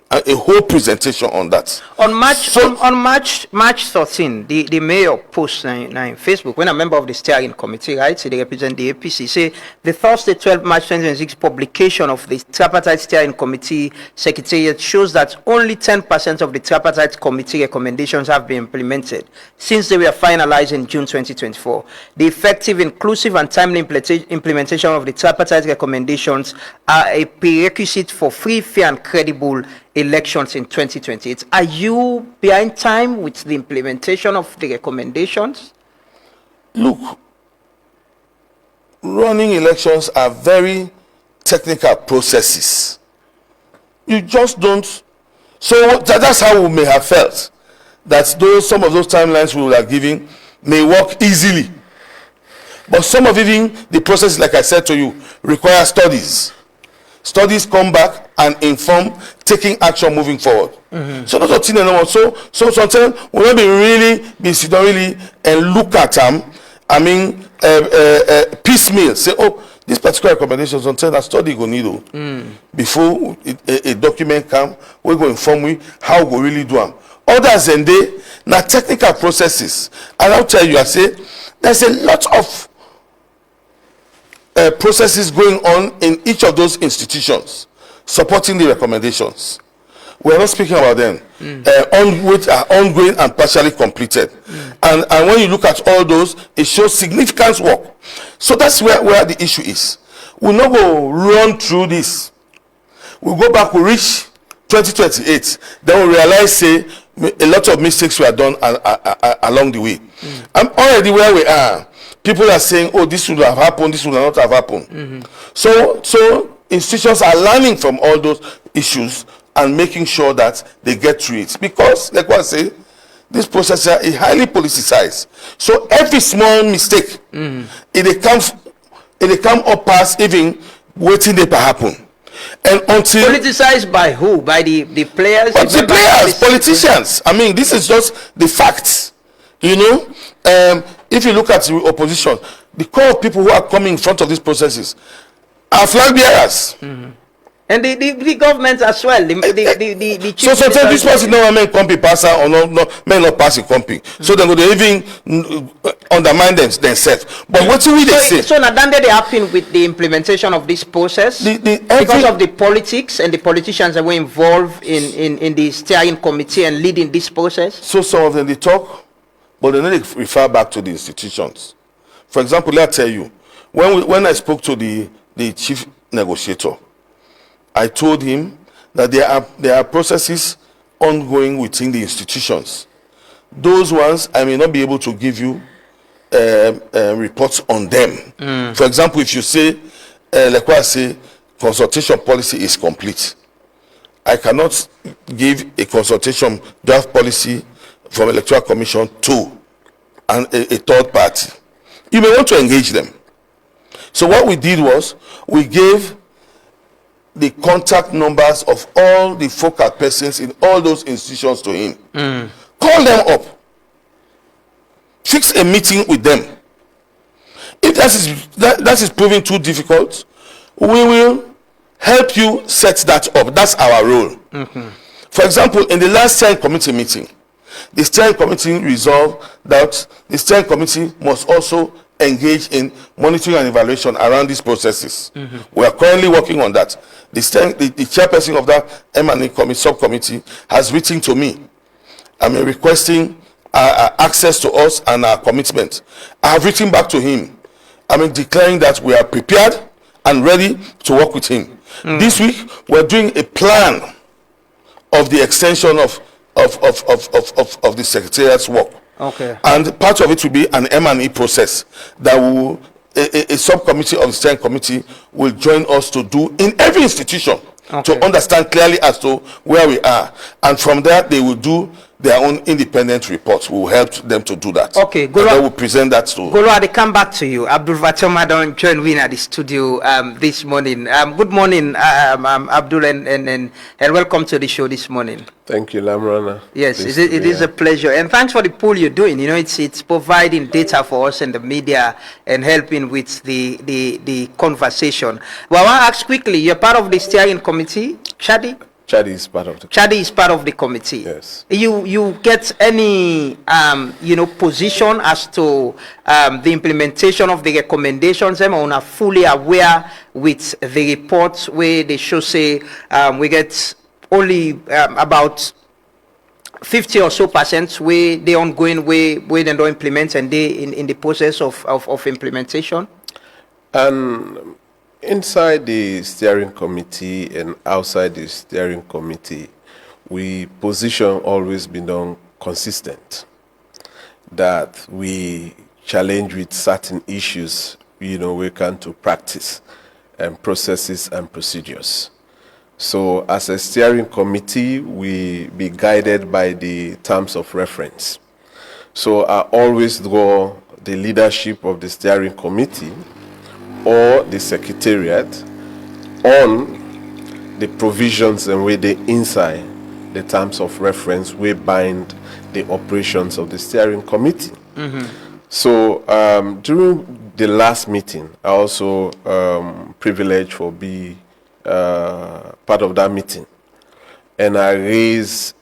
B: a whole presentation on that.
A: On March 13, the mayor posted in Facebook, when a member of the steering committee, right, so they represent the APC, say the Thursday 12 March 2026 publication of the Tripartite steering committee Secretariat shows that only 10% of the Tripartite committee recommendations have been implemented since they were finalized in June 2024. The effective, inclusive, and timely implementation of the Tripartite recommendations are a prerequisite for free, fair, and credible elections in 2028. Are you behind time with the implementation of the recommendations?
B: Look, running elections are very technical processes. You just don't. So that's how we may have felt that some of those timelines we were giving may work easily. But some of even the process, like I said to you, require studies. Studies come back and inform taking action moving forward. So that's what anymore. So sometimes we not sit down really and look at them. Piecemeal. Say, this particular recommendation. Sometimes a study go need before a document come. We go inform we how we really do them. Others than they now technical processes. And I'll tell you, I say there's a lot of processes going on in each of those institutions supporting the recommendations. We're not speaking about them. Which are ongoing and partially completed. And when you look at all those, it shows significant work. So that's where the issue is. We'll not go run through this. We'll go back, we reach 2028. Then we realize, say, a lot of mistakes were done along the way. I'm already where we are. People are saying, this would have happened, this would not have happened. So institutions are learning from all those issues and making sure that they get through it. Because, like what I say, this process is highly politicized. So every small mistake, it come up past even waiting they happen. And until
A: politicized by who? By the players?
B: But the players, politicians. This is just the facts. If you look at the opposition, the core of people who are coming in front of these processes are flag bearers.
A: And the government as well. The
B: so this person no may company passer or no may not pass a company. So they would even undermine themselves. But what do we say?
A: So now then they happen with the implementation of this process because of the politics and the politicians that were involved in the steering committee and leading this process.
B: So some of them they talk, but then they refer back to the institutions. For example, let's tell you, when I spoke to the chief negotiator, I told him that there are processes ongoing within the institutions. Those ones I may not be able to give you reports on them. For example, if you say, like what I say, consultation policy is complete, I cannot give a consultation draft policy from Electoral Commission to a third party. You may want to engage them. So what we did was we gave the contact numbers of all the focal persons in all those institutions to him. Call them up. fix a meeting with them. If that is proving too difficult, we will help you set that up. That's our role. For example, in the last steering committee meeting, the steering committee resolved that the steering committee must also engage in monitoring and evaluation around these processes. We are currently working on that. The chairperson of that M&E subcommittee has written to me. Requesting access to us and our commitment. I have written back to him. Declaring that we are prepared and ready to work with him. This week, we're doing a plan of the extension of the Secretariat's work.
A: Okay.
B: And part of it will be an M&E process that will a subcommittee of the steering committee will join us to do in every institution to understand clearly as to where we are. And from there, they will do their own independent reports. We will help them to do that.
A: Okay,
B: Golo, they will present that to.
A: Golo, I come back to you. Abdul Fatoma don't join me at the studio this morning. Good morning, Abdul, and welcome to the show this morning.
C: Thank you, Lamrana.
A: Yes, it is a pleasure, and thanks for the poll you're doing. You know, it's providing data for us in the media and helping with the conversation. Well, I want to ask quickly. You're part of the steering committee, Chadi?
C: Chadi is part of the
A: Chadi is part of the committee.
C: Yes.
A: You get any position as to the implementation of the recommendations? Am I fully aware with the reports where they show say we get only about 50 or so % where they ongoing where they don't implement and they in the process of implementation?
C: Inside the steering committee and outside the steering committee, we position always been done consistent, that we challenge with certain issues, we can to practice and processes and procedures. So as a steering committee, we be guided by the terms of reference. So I always draw the leadership of the steering committee or the Secretariat on the provisions and where they inside the terms of reference we bind the operations of the steering committee. So during the last meeting, I also privileged for be part of that meeting, and I raised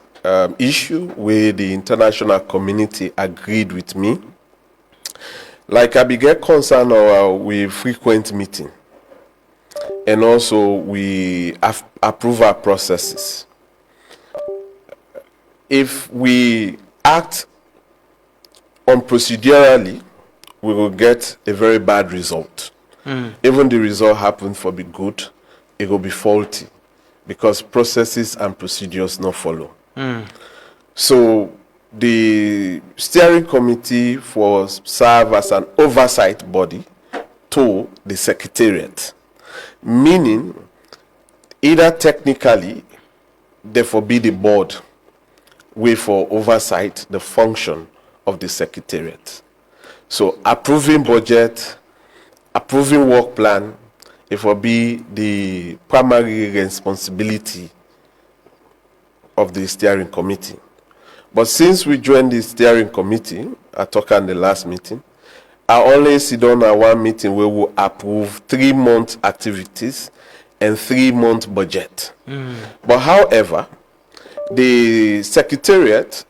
C: issue where the international community agreed with me. Like I began concern with frequent meeting, and also we approve our processes. If we act on procedurally, we will get a very bad result. Even the result happen for be good, it will be faulty because processes and procedures not follow. So the steering committee was serve as an oversight body to the Secretariat, meaning either technically therefore be the board way for oversight the function of the Secretariat. So approving budget, approving work plan, it will be the primary responsibility of the steering committee. But since we joined the steering committee, I talked in the last meeting, I only sit down at one meeting where we approve 3-month activities and 3-month budget. But however, the Secretariat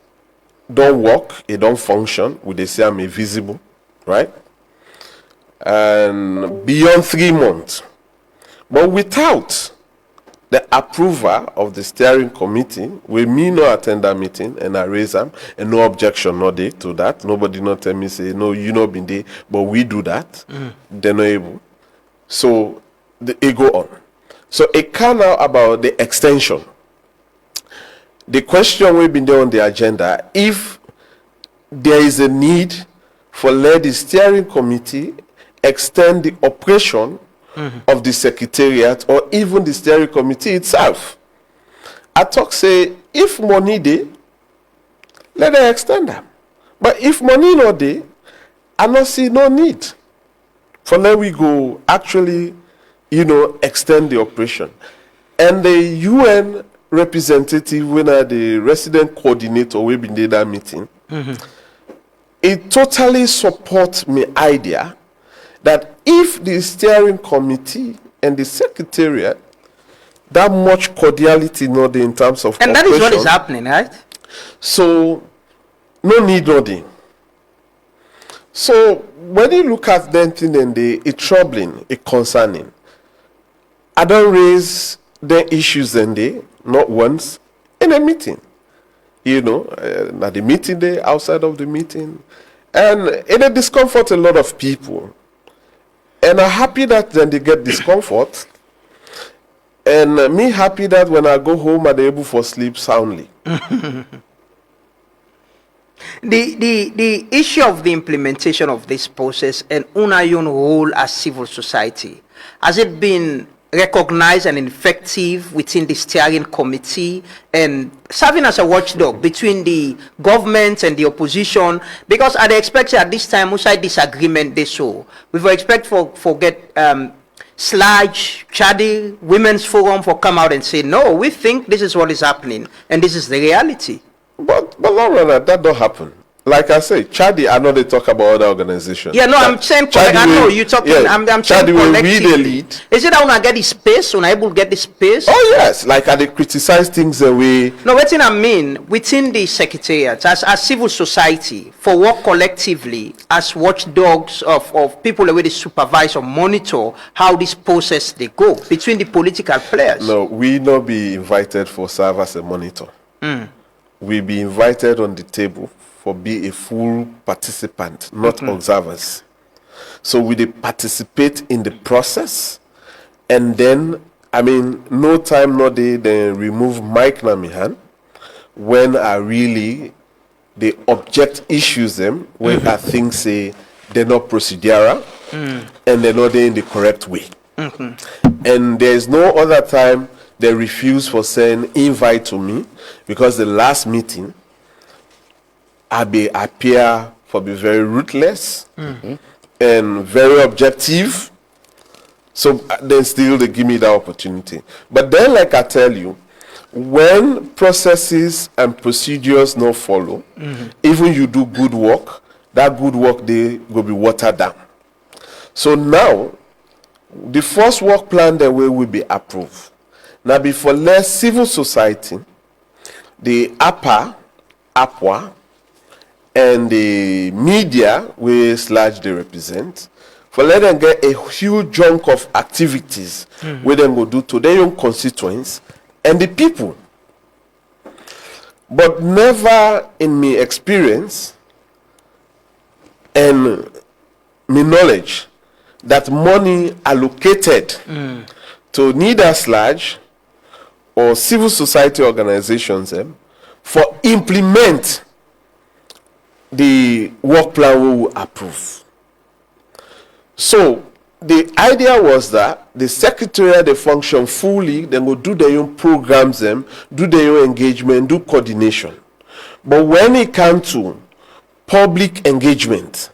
C: don't work, it don't function with the same visible, right? And beyond 3 months. But without the approval of the steering committee, we me not attend that meeting and I raise them, and no objection no day to that. Nobody not tell me say no, you not been there, but we do that. They're not able. So it go on. So it can now about the extension. The question we've been there on the agenda, if there is a need for let the steering committee extend the operation of the Secretariat or even the steering committee itself. I talk say, if money dey, let them extend them. But if money no dey, I not see no need for let we go actually, extend the operation. And the UN representative, when the resident coordinator we been there that meeting, it totally supports my idea that if the steering committee and the secretariat, that much cordiality not in terms of
A: and that is what is happening, right?
C: So no need nothing. So when you look at them thing and it's troubling, it's concerning. I don't raise the issues and they not once in a meeting. You know, at the meeting day, outside of the meeting. And it discomfort a lot of people. And I'm happy that then they get discomfort. And me happy that when I go home, I'm able to sleep soundly.
A: The issue of the implementation of this process and Unayon role as civil society, has it been recognized and effective within the steering committee and serving as a watchdog between the government and the opposition? Because I'd expect at this time, outside disagreement, they so we will expect for get Sludge, Chadi, Women's Forum for come out and say, no, we think this is what is happening and this is the reality.
C: But Laura, that don't happen. Like I say, Chadi, I know they talk about other organizations.
A: Yeah, no, I'm saying, I know you're talking,
C: yeah,
A: I'm
C: Chadi
A: saying
C: will
A: collectively.
C: be the lead.
A: Is it that when I get the space, when I able to get the space?
C: Oh yes, like I they criticize things away.
A: No, what I mean, within the Secretariat, as civil society, for work collectively, as watchdogs of people where they supervise or monitor how this process they go, between the political players.
C: No, we not be invited for serve as a monitor. We be invited on the table for be a full participant, not observers. So we they participate in the process, and then I mean no time no day then remove mic na me hand when I really they object issues them when I think say they're not procedural and they're not in the correct way. And there's no other time they refuse for saying invite to me, because the last meeting I be appear for be very ruthless and very objective. So then still they give me that opportunity. But then, like I tell you, when processes and procedures not follow, even you do good work, that good work they will be watered down. So now the first work plan that will be approved. Now before less civil society, the APA, and the media where Sludge they represent, for let them get a huge chunk of activities where them go do to their own constituents and the people. But never in my experience and my knowledge that money allocated to neither Sludge or civil society organizations for implement the work plan we will approve. So the idea was that the Secretariat they function fully, then go do their own programs, do their own engagement, do coordination. But when it comes to public engagement,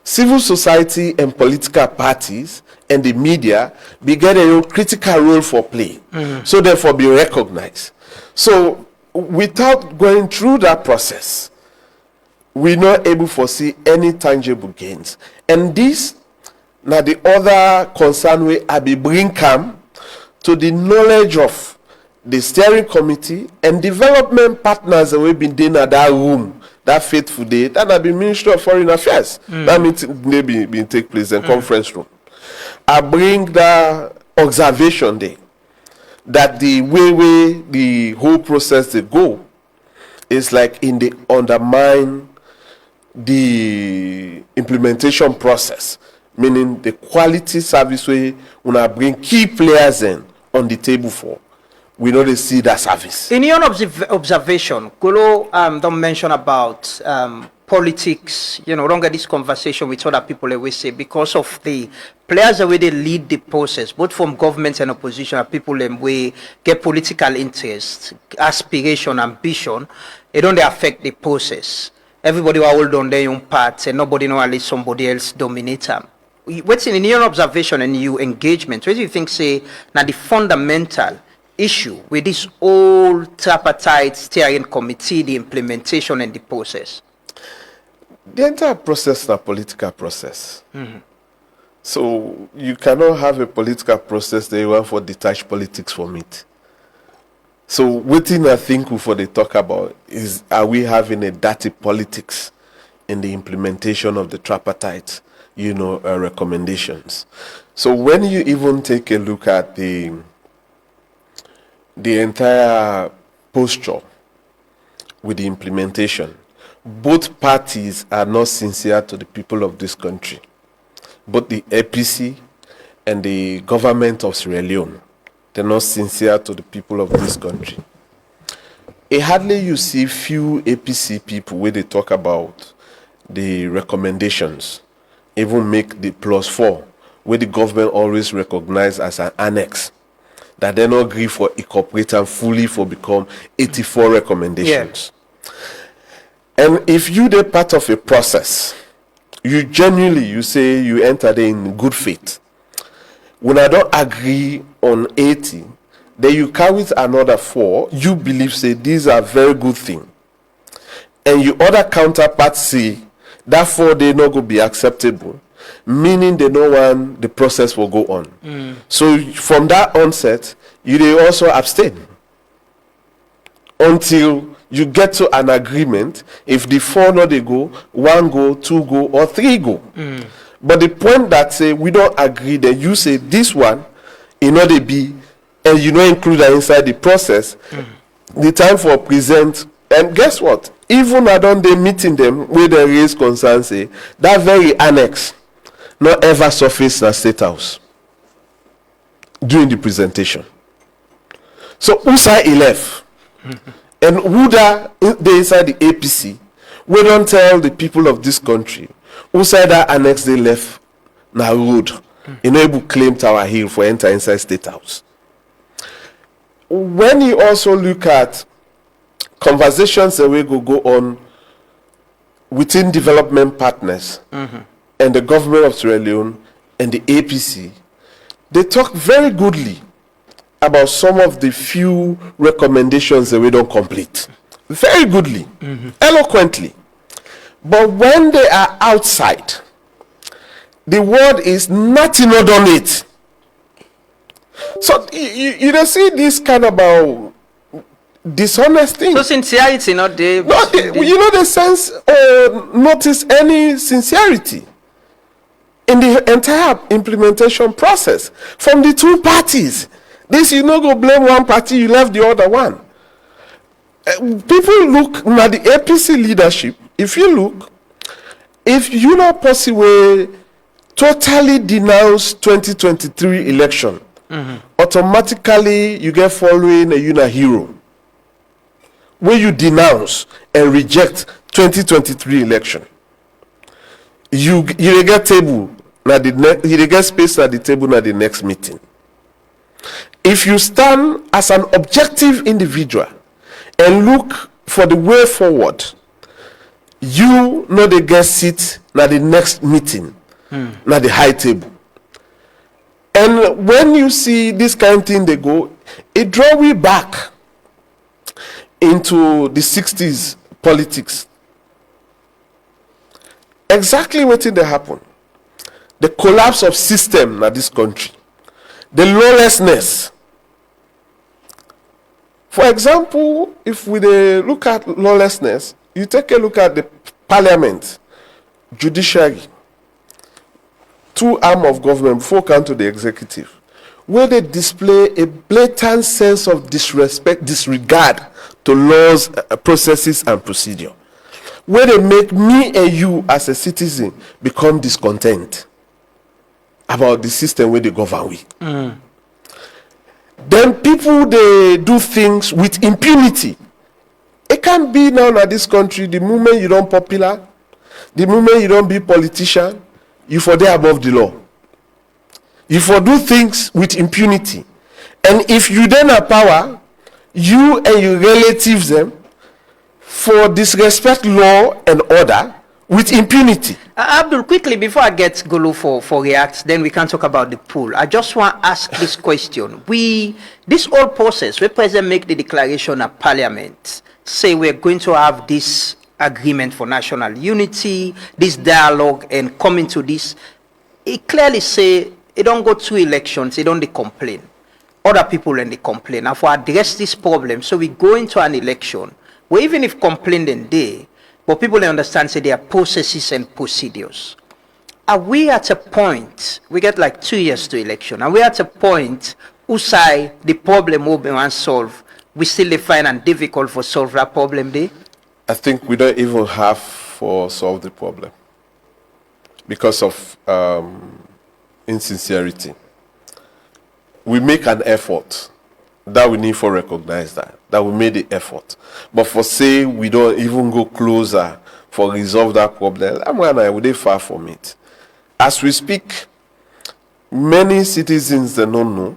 C: civil society and political parties and the media began their own critical role for play. So therefore be recognized. So without going through that process, we're not able to foresee any tangible gains. And this, now the other concern we I be bring come to the knowledge of the steering committee and development partners that we've been doing at that room, that fateful day, that have been Ministry of Foreign Affairs. That meeting may be take place in conference room. I bring the observation day that the way the whole process they go is like in the undermine the implementation process, meaning the quality service way when I bring key players in on the table for, we know they see that service.
A: In your observation, Kolo don't mention about politics, don't get this conversation with other people always say, because of the players the way they lead the process, both from government and opposition, are people way get political interest, aspiration, ambition, it don't affect the process. Everybody will hold on their own parts and nobody know at least somebody else dominate them. What's in your observation and your engagement, what do you think say now the fundamental issue with this whole tripartite steering committee, the implementation and the process?
C: The entire process is a political process. So you cannot have a political process that you want for detached politics from it. So what thing I think before they talk about is, are we having a dirty politics in the implementation of the tripartite, recommendations? So when you even take a look at the entire posture with the implementation, both parties are not sincere to the people of this country. Both the APC and the government of Sierra Leone, they're not sincere to the people of this country. Hardly you see few APC people where they talk about the recommendations, even make the +4, where the government always recognize as an annex, that they not agree for incorporate and fully for become 84 recommendations. Yeah. And if you the part of a process, you genuinely, you say you entered in good faith. When I don't agree on 80, then you carry another 4, you believe, say, these are very good things. And your other counterparts say, that 4 they not going to be acceptable, meaning they know when the process will go on. So from that onset, you they also abstain until you get to an agreement. If the 4 not they go, 1 go, 2 go, or 3 go. But the point that say we don't agree, then you say this one, they be, and you don't include that inside the process. The time for present, and guess what? Even I don't they meeting them where they raise concerns, say that very annex not ever surface in a state house during the presentation. So who side he left? And who they inside the APC, we don't tell the people of this country who said that annex they left na road. Able claim Tower Hill for enter inside State House. When you also look at conversations that we go on within development partners and the government of Sierra Leone and the APC, they talk very goodly about some of the few recommendations that we don't complete. Very goodly, eloquently. But when they are outside, the word is nothing not on it. So you don't see this kind of dishonest thing.
A: So sincerity not there.
C: No, the sense notice any sincerity in the entire implementation process from the two parties. This you not go blame one party, you left the other one. People look at the APC leadership. If you not possible totally denounce 2023 election, automatically you get following a hero. When you denounce and reject 2023 election, you get table you get space at the table at the next meeting. If you stand as an objective individual and look for the way forward, you know they get seat at the next meeting, at the high table. And when you see this kind of thing they go, it draw we back into the 60s politics. Exactly what did happen? The collapse of system in this country. The lawlessness. For example, if we look at lawlessness, you take a look at the Parliament, judiciary, two arms of government before come to the executive, where they display a blatant sense of disregard to laws, processes, and procedure, where they make me and you as a citizen become discontent about the system where they govern with. Then people, they do things with impunity. It can't be now in this country, the moment you don't popular, the moment you don't be politician, you for there above the law. You for do things with impunity. And if you then have power, you and your relatives them for disrespect law and order with impunity.
A: Abdul, quickly before I get Gulu for react, then we can talk about the pool. I just want to ask this question. This whole process, we President make the declaration at Parliament, say we're going to have this agreement for national unity, this dialogue, and coming to this, it clearly say it don't go through elections, it don't they complain. Other people and they complain. And for address this problem, so we go into an election where even if complaining there, but people they understand say there are processes and procedures. Are we at a point, we get like 2 years to election, are we at a point who say the problem will be unsolved, we still find it difficult for solve that problem there?
C: I think we don't even have for solve the problem because of insincerity. We make an effort that we need for recognize that we made the effort. But for say we don't even go closer for resolve that problem, we're far from it. As we speak, many citizens they don't know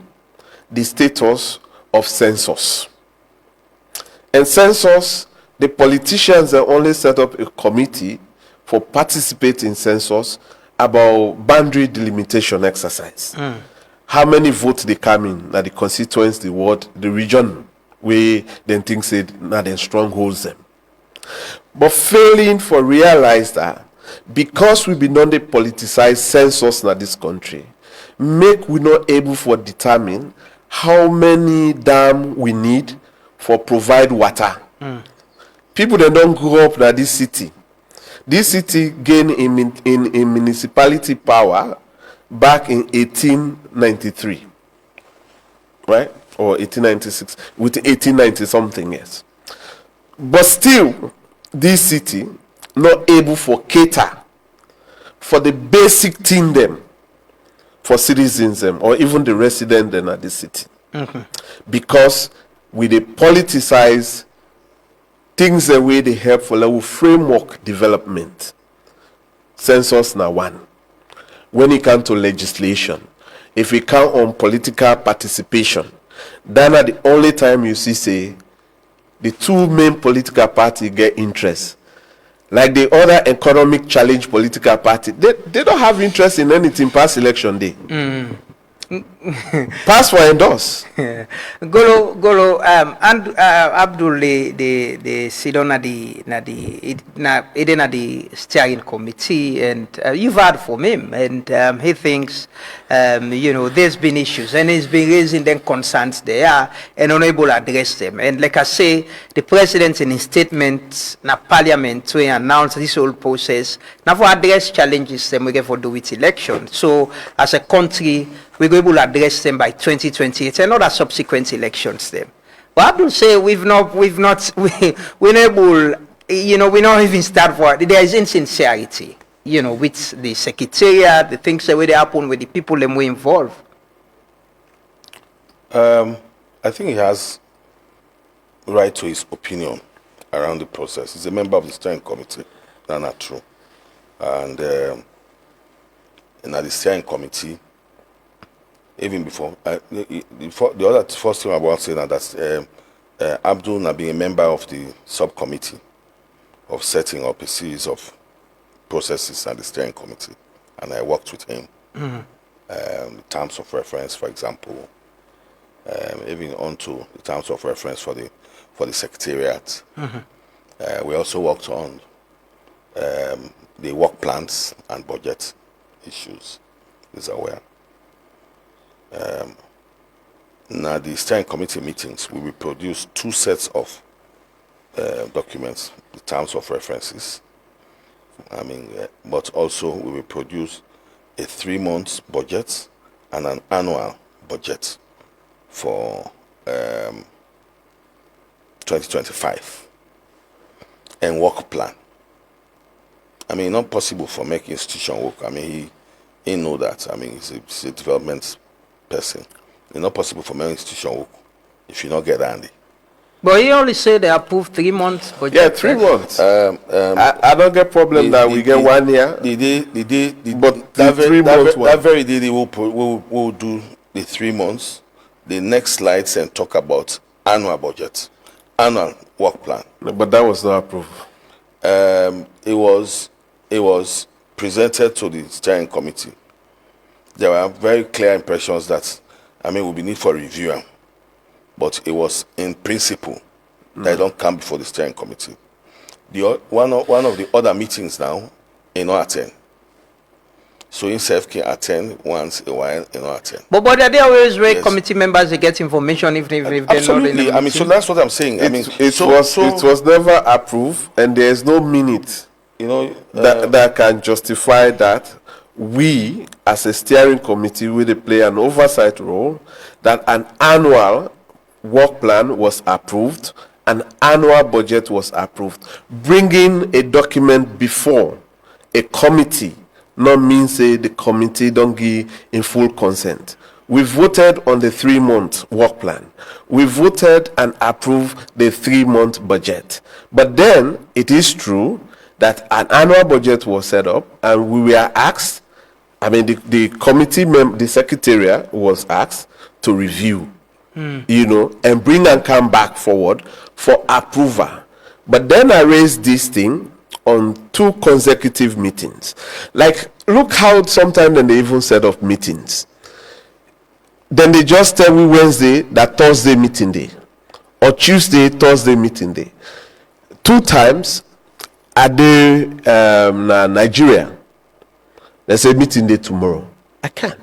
C: the status of census. And census, the politicians they only set up a committee for participating in census about boundary delimitation exercise. How many votes they come in, that the constituents, the ward, the region, where then things said, now then strongholds them. But failing for realize that because we be non the politicized census in this country, make we not able for determine how many dam we need for provide water. People that don't grow up in this city. This city gained in municipality power back in 1893, right? Or 1896, with 1890 something, yes. But still, this city not able for cater for the basic thing them for citizens them or even the residents them at the city. Because we they politicize things the way they help for level framework development. Census now one. When it comes to legislation, if we count on political participation, then at the only time you see say the two main political parties get interest. Like the other economic challenge political party, they don't have interest in anything past election day. Pass for endorse.
A: Golo, and Abdul, they sit on the steering committee, and you've heard from him, and he thinks, there's been issues, and he's been raising them concerns there, and unable to address them. And like I say, the president in his statement, na Parliament, to announce this whole process, now for address challenges, them we get for do with election. So as a country, we're able to address them by 2028 and other subsequent elections them. But Abdul say we're not able, we not even start for, there is insincerity, with the Secretariat, the things that will happen with the people that we involved.
B: I think he has right to his opinion around the process. He's a member of the steering committee, that's not true. And at the steering committee, even before, the other first thing I want to say now that's Abdul now being a member of the subcommittee of setting up a series of processes at the steering committee, and I worked with him. Terms of reference, for example, even onto the terms of reference for the Secretariat. We also worked on the work plans and budget issues. Is aware. Now the steering committee meetings, we will produce 2 sets of documents, the terms of references. But also we will produce a 3-month budget and an annual budget for 2025 and work plan. Not possible for making institution work. He know that. He's a development person. It's not possible for my institution work if you not get handy.
A: But he only said they approved 3 months. But
C: yeah, 3 months. I don't get problem that we get 1 year. But that
B: very day they will do the 3 months. The next slides and talk about annual budget, annual work plan.
C: But that was not approved.
B: It was presented to the steering committee. There were very clear impressions that will be need for review, but it was in principle that it don't come before the steering committee. one of the other meetings now, he not attend. So himself can attend once a while, he not attend.
A: But are they always where committee members they get information if they're not in
B: Absolutely. I mean, so that's what I'm saying.
C: It was never approved, and there is no minute, that can justify that we, as a steering committee, will play an oversight role, that an annual work plan was approved, an annual budget was approved. Bringing a document before a committee not means the committee don't give in full consent. We voted on the 3-month work plan. We voted and approved the 3-month budget. But then it is true that an annual budget was set up, and we were asked, the committee the Secretariat was asked to review, and bring and come back forward for approval. But then I raised this thing on 2 consecutive meetings. Like, look how sometimes they even set up meetings. Then they just tell me Wednesday that Thursday meeting day, or Tuesday, Thursday meeting day. 2 times at the Nigeria, they say meeting day tomorrow. I can't.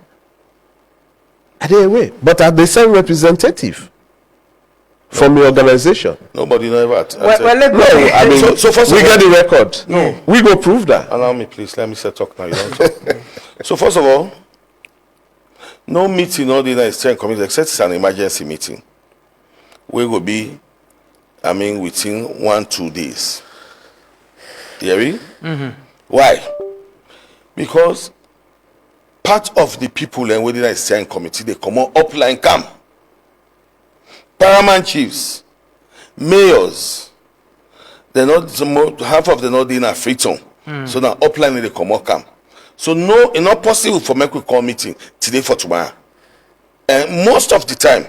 C: Are they away? But are they same representative from the organization?
B: Nobody never.
C: So first we get the record.
B: No,
C: we go prove that.
B: Allow me, please. Let me say talk now. You don't talk. So first of all, no meeting, no dinner is steering committee except it's an emergency meeting. We will be, within 1-2 days. You hear me? Mm-hmm. Why? Because part of the people and within the steering committee, they come on upline camp. Paramount chiefs, mayors, they're not half of them not in a free tone. So now upline they come out camp. So no, it's not possible for me to call meeting today for tomorrow. And most of the time,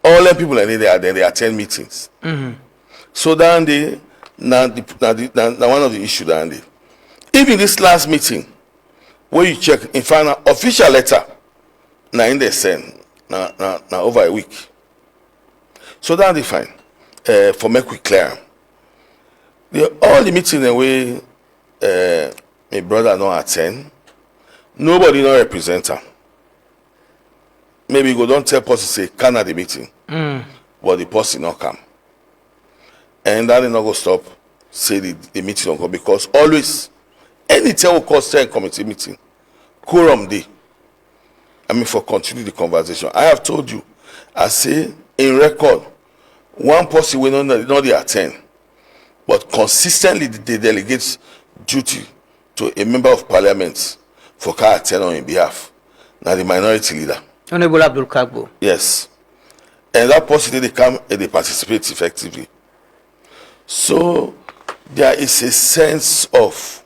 B: all the people are there, they attend meetings. Mm-hmm. So then now one of the issues that even this last meeting, where you check in final official letter, now in the send now over a week. So that they fine. For make we clear. All the meetings the way my brother not attend, nobody not represent her. Maybe go don't tell person say can at the meeting, but the person not come. And that is not go stop say the meeting don't go, because always anytime we call steering committee meeting, quorum day. For continue the conversation. I have told you, I say in record, one person will not attend, but consistently they delegate duty to a member of parliament for car attend on his behalf. Now the minority leader.
A: Honorable Abdul.
B: Yes. And that person they come and they participate effectively. So there is a sense of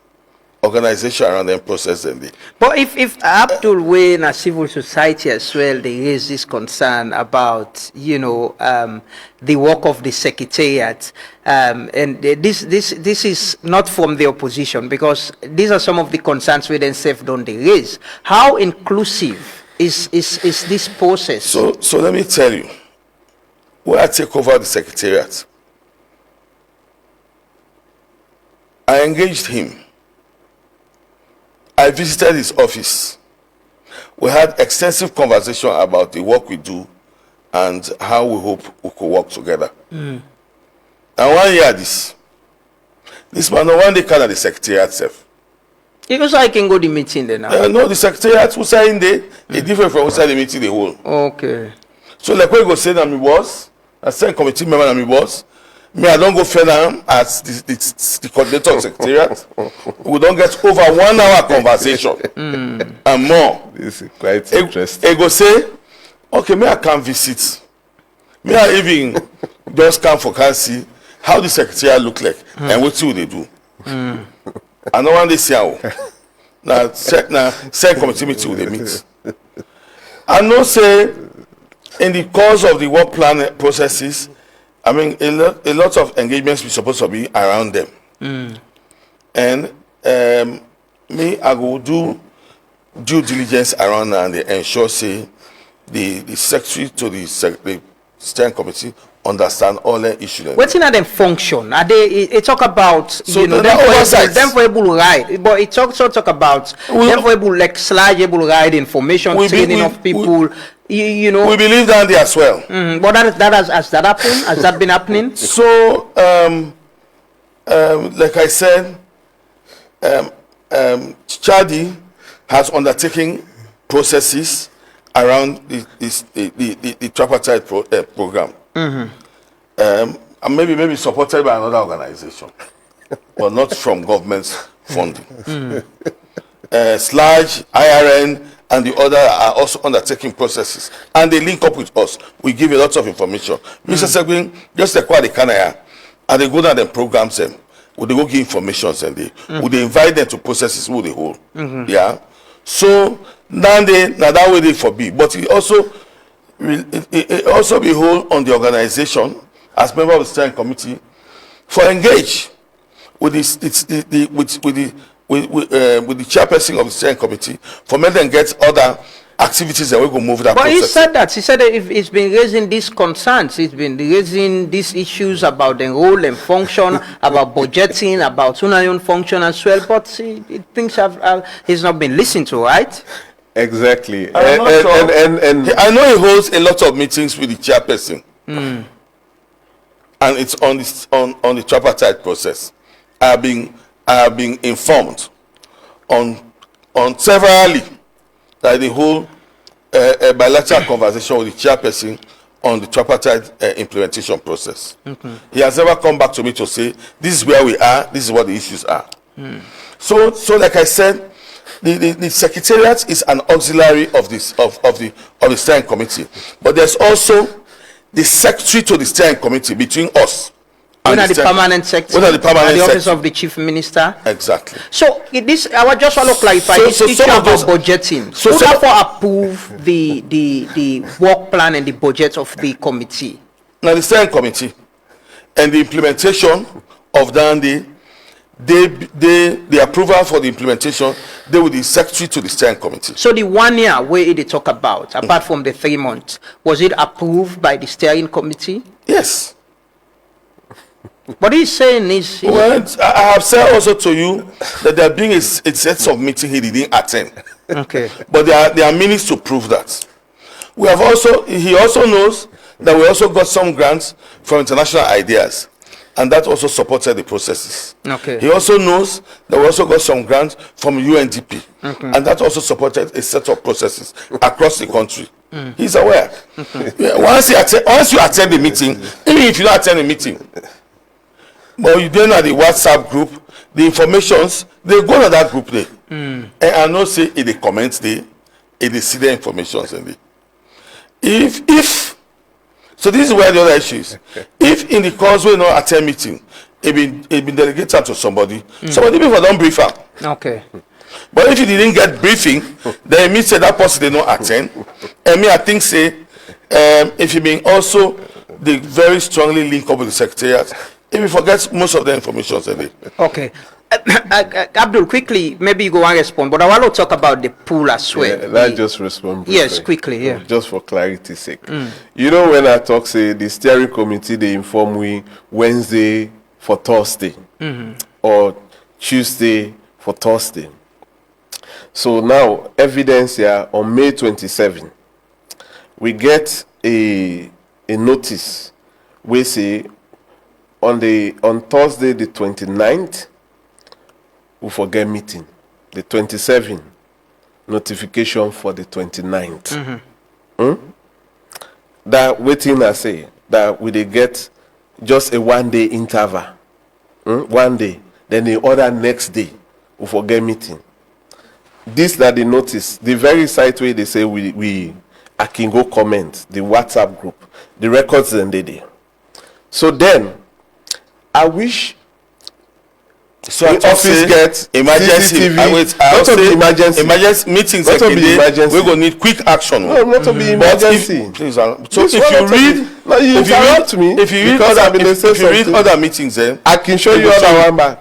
B: organization around them process and
A: But if Abdul way in a civil society as well, there is this concern about the work of the Secretariat, and this is not from the opposition, because these are some of the concerns we themselves don't raise. How inclusive is this process?
B: So let me tell you, when I take over the Secretariat, I engaged him. I visited his office. We had extensive conversation about the work we do and how we hope we could work together. And 1 year this man, one day can at the Secretariat itself.
A: Because I can go to the meeting then now.
B: No, the Secretariat who say in there, it's different from outside the meeting the whole.
A: Okay.
B: So like when you go say that me boss, I send committee member and me boss. Me, I don't go further as the coordinator of Secretariat. We don't get over 1 hour conversation and more.
C: This is quite interesting.
B: He go say, okay, me I can visit. Me I even just come for can see how the Secretariat look like and what will they do. I know one day see how. Now send committee meeting they meet. I know say in the course of the work plan processes, a lot of engagements we supposed to be around them. And me, I go do due diligence around and they ensure say the secretary to the steering committee understand all the issues.
A: What's in them function? Are they? It talk about
B: So
A: you know
B: them
A: for able ride, but it also talk about them for able like slide able ride information training of people. You know,
B: we believe that there as well.
A: But that has that happened? Has that been happening?
B: So, like I said, Chadi has undertaken processes around the tripartite program, and maybe supported by another organization, but not from government's funding. SLAG, IRN, and the other are also undertaking processes, and they link up with us. We give a lot of information. Mr. Seguin, just like what they can, and they go down the programs them. Would they go give information and they would they invite them to processes who they hold? Yeah. So now that way they forbid, but it also be hold on the organization as member of the steering committee for engage with the chairperson of the steering committee for make them get other activities that we go move that.
A: But
B: process.
A: he said that if it's been raising these concerns, it's been raising these issues about the role and function, about budgeting, about Sunayon function as well. But things he's not been listened to, right?
C: Exactly.
B: And I know he holds a lot of meetings with the chairperson, and it's on the tripartite process. I have been informed on severally that the whole bilateral conversation with the chairperson on the tripartite implementation process. He has never come back to me to say this is where we are, this is what the issues are. So like I said, the Secretariat is an auxiliary of the steering committee, but there's also the secretary to the steering committee between us.
A: When are the permanent secretary?
B: When are the permanent
A: the office
B: secretary?
A: of the chief minister?
B: Exactly.
A: So this, I would just want to clarify this issue about budgeting. So therefore approve the work plan and the budget of the committee.
B: Now the steering committee and the implementation of the approval for the implementation, they will be secretary to the steering committee.
A: So the 1 year where they talk about, apart from the 3 months, was it approved by the steering committee?
B: Yes.
A: What he's saying is...
B: Well, I have said also to you that there being a set of meeting he didn't attend.
A: Okay.
B: But there are means to prove that. He also knows that we also got some grants from international ideas, and that also supported the processes.
A: Okay.
B: He also knows that we also got some grants from UNDP, and that also supported a set of processes across the country. He's aware. Yeah, once you attend the meeting, even if you don't attend the meeting, but you don't know the WhatsApp group, the informations, they go to that group there. And I know say in the comments there, in the see the informations and if so this is where the other issue is. If in the cause we not attend meeting, it been delegated to somebody before don't brief her.
A: Okay.
B: But if you didn't get briefing, then it means that person did not attend. And me, I think say if you been also they very strongly link up with the Secretariat, if you forget most of the information today.
A: Okay. Abdul, quickly, maybe you go and respond, but I want to talk about the pool as well.
C: Yeah, let's just respond briefly.
A: Yes, quickly, yeah.
C: Just for clarity's sake. You know, when I talk, say, the steering committee, they inform we Wednesday for Thursday, or Tuesday for Thursday. So now, evidence here, on May 27, we get a notice, we say, on Thursday the 29th, we forget meeting. The 27th, notification for the 29th. That waiting, I say, that we they get just a 1 day interval. 1 day. Then the other next day, we forget meeting. This that they notice, the very site where they say I can go comment, the WhatsApp group, the records and they did. So then, I wish
B: so
C: the office gets
B: emergency.
C: Emergency
B: meetings.
C: Not to be emergency.
B: We're gonna need quick action.
C: No, not to be emergency.
B: If you read other meetings, then
C: I can show you other one back.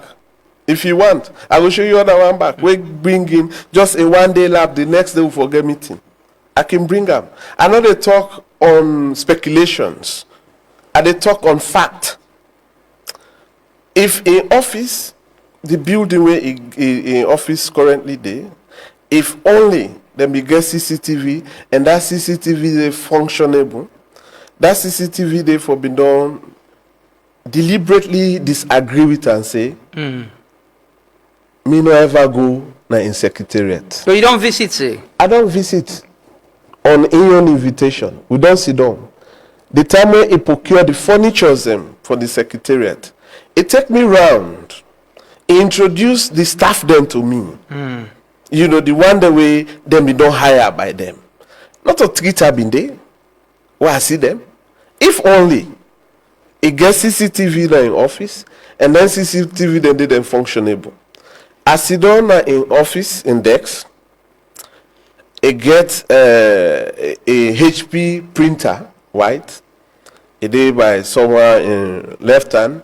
C: If you want, I will show you other one back. We bring in just a 1 day lab. The next day we forget meeting. I can bring them. I know they talk on speculations. I dey talk on fact. If in office, the building where in office currently there, if only them be get CCTV and that CCTV is functionable, that CCTV they for be done deliberately disagree with and say, me no ever go na in Secretariat.
A: So you don't visit, say?
C: I don't visit on any invitation. We don't sit down. The time when he procure the furniture them for the Secretariat, it take me round. He introduce the staff them to me. You know, the one the way them be don't hire by them. Not a treater been there. Where I see them. If only it gets CCTV now in office, and then CCTV then did them functionable. I sit down now in office in Dex. It gets a HP printer, white. It did by somewhere in left hand.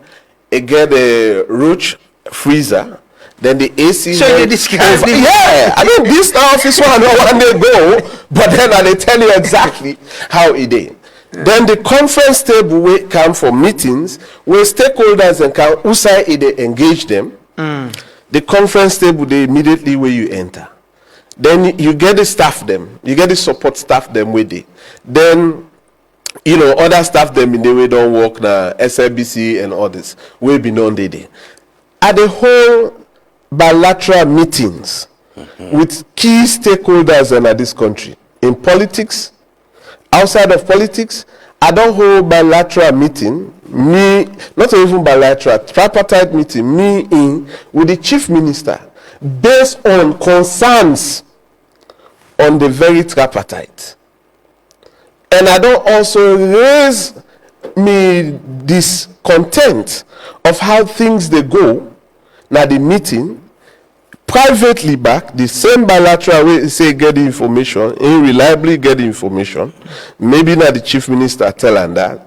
C: It get a Roach freezer. Then the AC.
A: So you describe it.
C: Yeah, I mean this office one day go, but then I tell you exactly how it did. Then the conference table will come for meetings where stakeholders and can usai they engage them. The conference table they immediately where you enter. Then you get the staff them, you get the support staff them with it. Then you know other staff them in the way don't work now, SLBC and others will be known they. At the whole bilateral meetings with key stakeholders in this country in politics, outside of politics, I don't hold bilateral meeting, me, not even bilateral, tripartite meeting, me in with the chief minister based on concerns on the very tripartite. And I don't also raise me discontent of how things they go now the meeting privately back the same bilateral way say get the information and reliably get the information. Maybe not the chief minister tell and that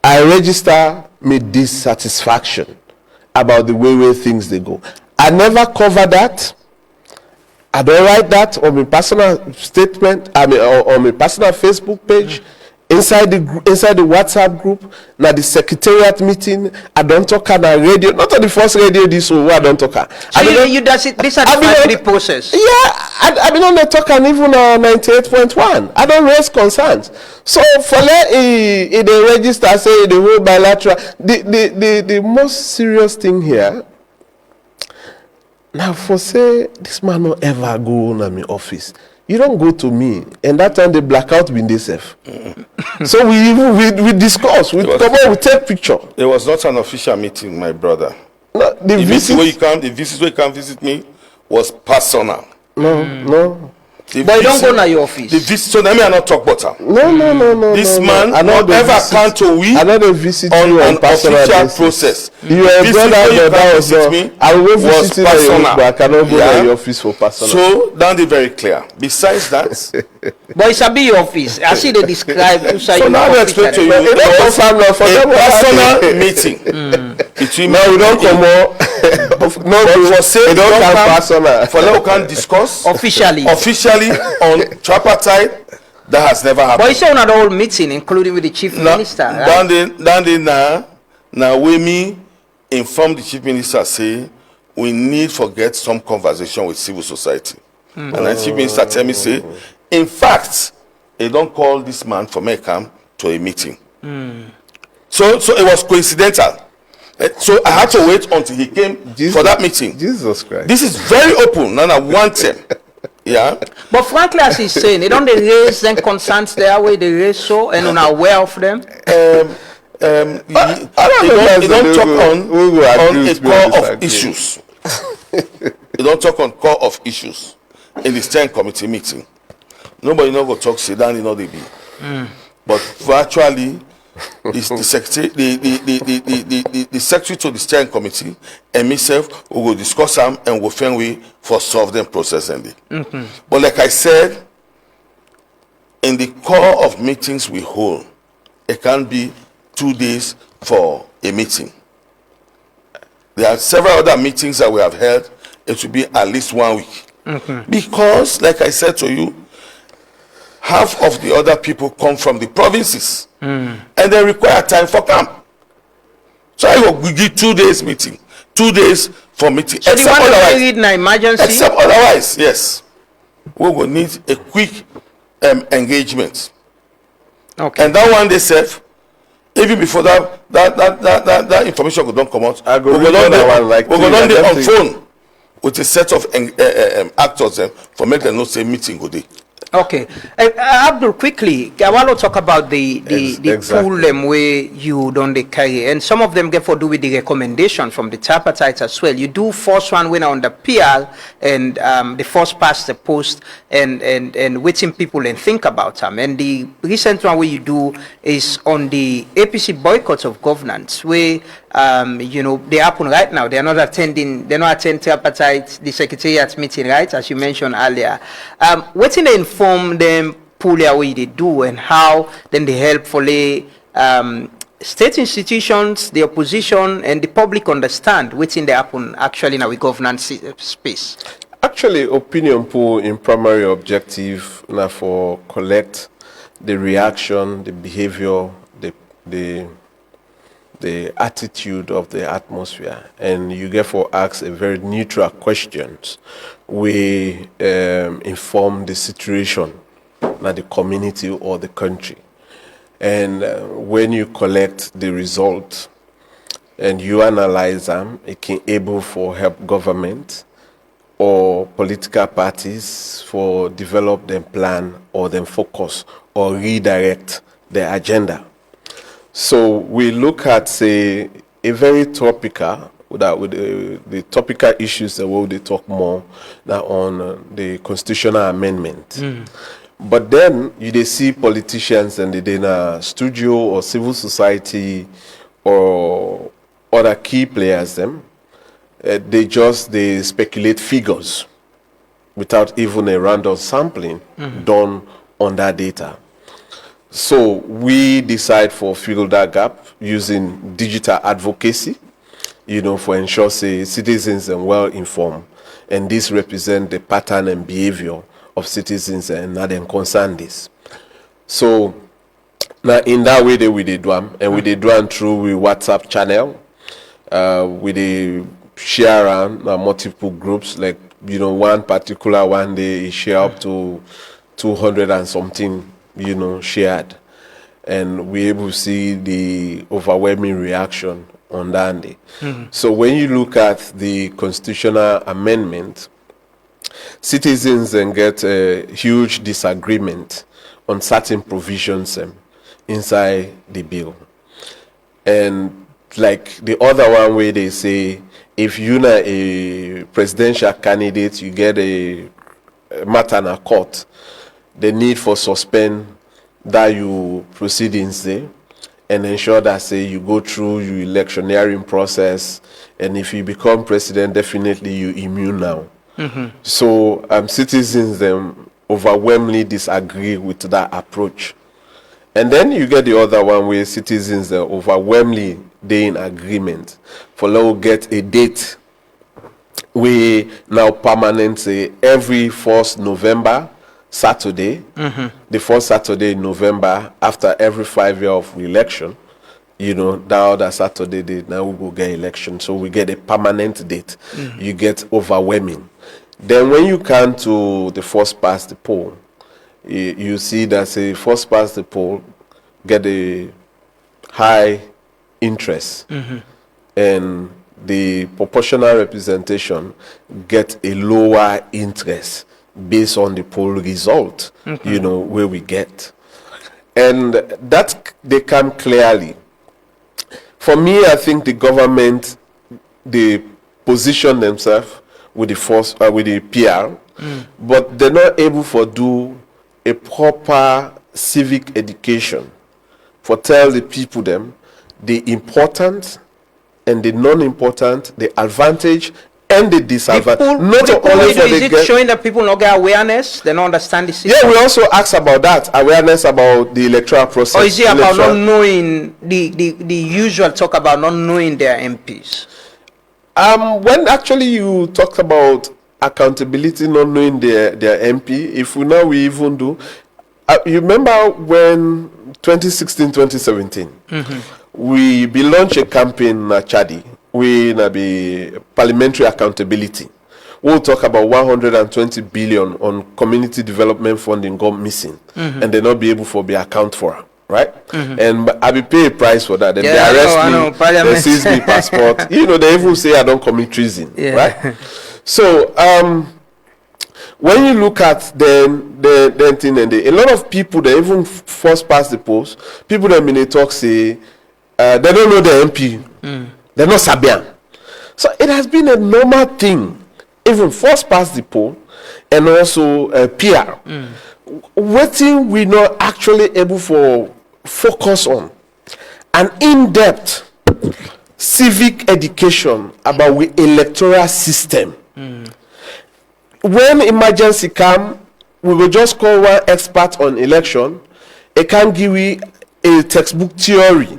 C: I register me dissatisfaction about the way things they go. I never cover that. I don't write that on my personal statement. I mean on my personal Facebook page. Inside the WhatsApp group, now the Secretariat meeting, I don't talk on the radio, not on the first radio this one, I don't talk.
A: So you does it, this is the process?
C: Yeah, I been on the talk and even on 98.1. I don't raise concerns. So for let the register say the whole bilateral, the most serious thing here, now for say this man no ever go on my office. You don't go to me, and that time the blackout been this safe. So we discuss, we come on, we take picture.
B: It was not an official meeting, my brother.
C: No, the visit
B: where you come visit me was personal.
C: No.
A: But you don't go to your office.
B: The visit, so let me not talk about him.
C: No.
B: This man not ever come to we
C: on
B: an official process.
C: You are brother that was I will visit you
B: personal.
C: But I cannot go to your office for personal.
B: So that is very clear. Besides that,
A: but it's a big office. I see they describe.
B: So now we explain to you.
C: It was
B: a personal meeting between.
C: No, we don't come on.
B: No, we will say
C: we don't come personal.
B: For now we can discuss
A: officially
B: on tripartite. That has never happened.
A: But it's on a whole meeting, including with the chief minister. Right?
B: Now we me inform the chief minister say we need to get some conversation with civil society. And the chief minister tell me say, in fact, they don't call this man for me come to a meeting. So it was coincidental. So I had to wait until he came for that meeting.
C: Jesus Christ.
B: This is very open, and I want him. Yeah.
A: But frankly, as he's saying, they don't raise them concerns their way they raise so and unaware of them.
B: They don't talk on a core of issues. They don't talk on core of issues in the steering committee meeting. Nobody go talk sit down, they be. But virtually the secretary, the secretary to the steering committee and myself we will discuss them and we'll find way for solve them process and But like I said, in the core of meetings we hold, it can be 2 days for a meeting. There are several other meetings that we have held. It will be at least 1 week. Because, like I said to you, half of the other people come from the provinces, and they require time for camp. So I will give 2 days meeting, 2 days for meeting.
A: So the one that we read in emergency?
B: Except otherwise, yes. We will need a quick engagement.
A: Okay.
B: And that one they serve, even before that information could not come out, we will not be on phone with a set of actors for make them not say meeting go day.
A: Okay. Abdul, quickly, I want to talk about the pool where you don't carry, and some of them get for do with the recommendation from the tripartite as well. You do first one when on the PR and the first past the post and waiting people and think about them. And the recent one where you do is on the APC boycott of governance, where you know, they happen right now. They're not attending tripartite, the Secretariat meeting, right, as you mentioned earlier. What's in the inform them pull away they do, and how then they help for the state institutions, the opposition, and the public understand what's in the happen actually in our governance space?
C: Actually, opinion poll in primary objective now for collect the reaction, the behavior, the attitude of the atmosphere, and you get for ask a very neutral questions. We inform the situation, not the community or the country. And when you collect the result and you analyze them, it can able for help government or political parties for develop them plan or them focus or redirect their agenda. So we look at, say, a very topical, with the topical issues that we'll talk more now on the constitutional amendment. But then you see politicians and they in a studio or civil society or other key players they speculate figures without even a random sampling done on that data. So we decide for fill that gap using digital advocacy, you know, for ensure say citizens are well informed, and this represent the pattern and behavior of citizens and not them concern this. So now in that way we did one, and we did one through we WhatsApp channel, we did share around multiple groups, like, you know, one particular one day share up to 200 and something, you know, shared, and we able to see the overwhelming reaction on that day. So when you look at the constitutional amendment, citizens then get a huge disagreement on certain provisions inside the bill. And like the other one where they say, if you're not a presidential candidate, you get a matter in a court, the need for suspend that you proceedings there and ensure that, say, you go through your electioneering process, and if you become president, definitely you immune now. So citizens overwhelmingly disagree with that approach. And then you get the other one where citizens overwhelmingly they in agreement for now get a date we now permanent, say, every 1st November Saturday, the first Saturday in November after every 5 years of election, you know, that other Saturday day, now we will get election. So we get a permanent date. You get overwhelming. Then when you come to the first past the poll, you see that, say, first past the poll get a high interest, and the proportional representation get a lower interest based on the poll result, you know, where we get. And that they come clearly. For me, I think the government, they position themselves with the force, with the PR, but they're not able to do a proper civic education for tell the people them the important and the non-important, the advantage and the disadvantage. Not only for the
A: is it showing that people not get awareness, they don't understand the system?
C: Yeah, we also ask about that, awareness about the electoral process.
A: Or is it about not knowing the usual talk about not knowing their MPs?
C: When actually you talk about accountability, not knowing their MP, if we know we even do, You remember when 2016, 2017, we launched a campaign in Chadi. We be parliamentary accountability. We'll talk about 120 billion on community development funding gone missing, and they not be able to be account for, right? And I be pay a price for that. Then they arrest me, they seize me passport. You know, they even say I don't commit treason, right? So when you look at the thing, and a lot of people they even force past the post. People that mean they talk say they don't know the MP, they're not Sabian. So it has been a normal thing, even force past the poll, and also PR. What thing we not actually able for focus on an in-depth civic education about the electoral system. When emergency come, we will just call one expert on election. It can give you a textbook theory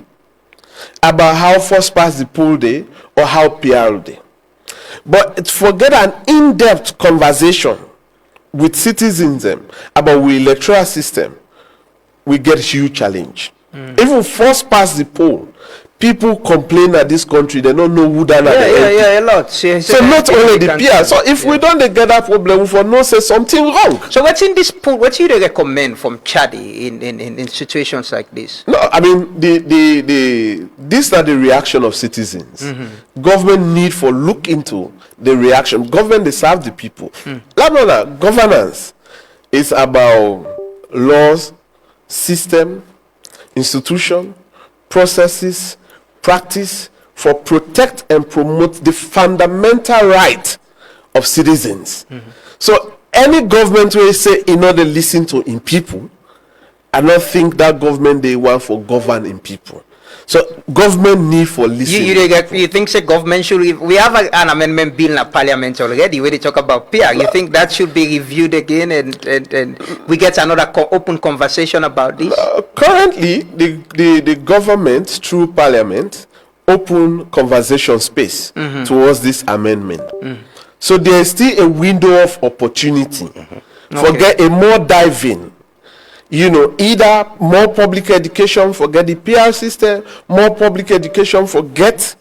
C: about how first past the poll day or how PR day. But forget an in-depth conversation with citizens about the electoral system, we get huge challenge. Even first past the poll, people complain that this country, they don't know who done
A: a lot.
C: So not only the PR. So if we don't get that problem, we for no say something wrong.
A: So what's in this poll? What do you recommend from Chadi in situations like this?
C: No, I mean these are the reaction of citizens. Government need for look into the reaction. Government they serve the people. Governance is about laws, system, institution, processes, practice for protect and promote the fundamental right of citizens. So any government will say in order to listen to in people, I don't think that government they want for govern in people. So government need for listening.
A: You think the government should? We have an amendment bill in the Parliament already where they talk about PR. You think that should be reviewed again and we get another open conversation about this?
C: Currently, the government through Parliament open conversation space towards this amendment. So there is still a window of opportunity for get a more diving. You know, either more public education, forget the PR system, more public education, forget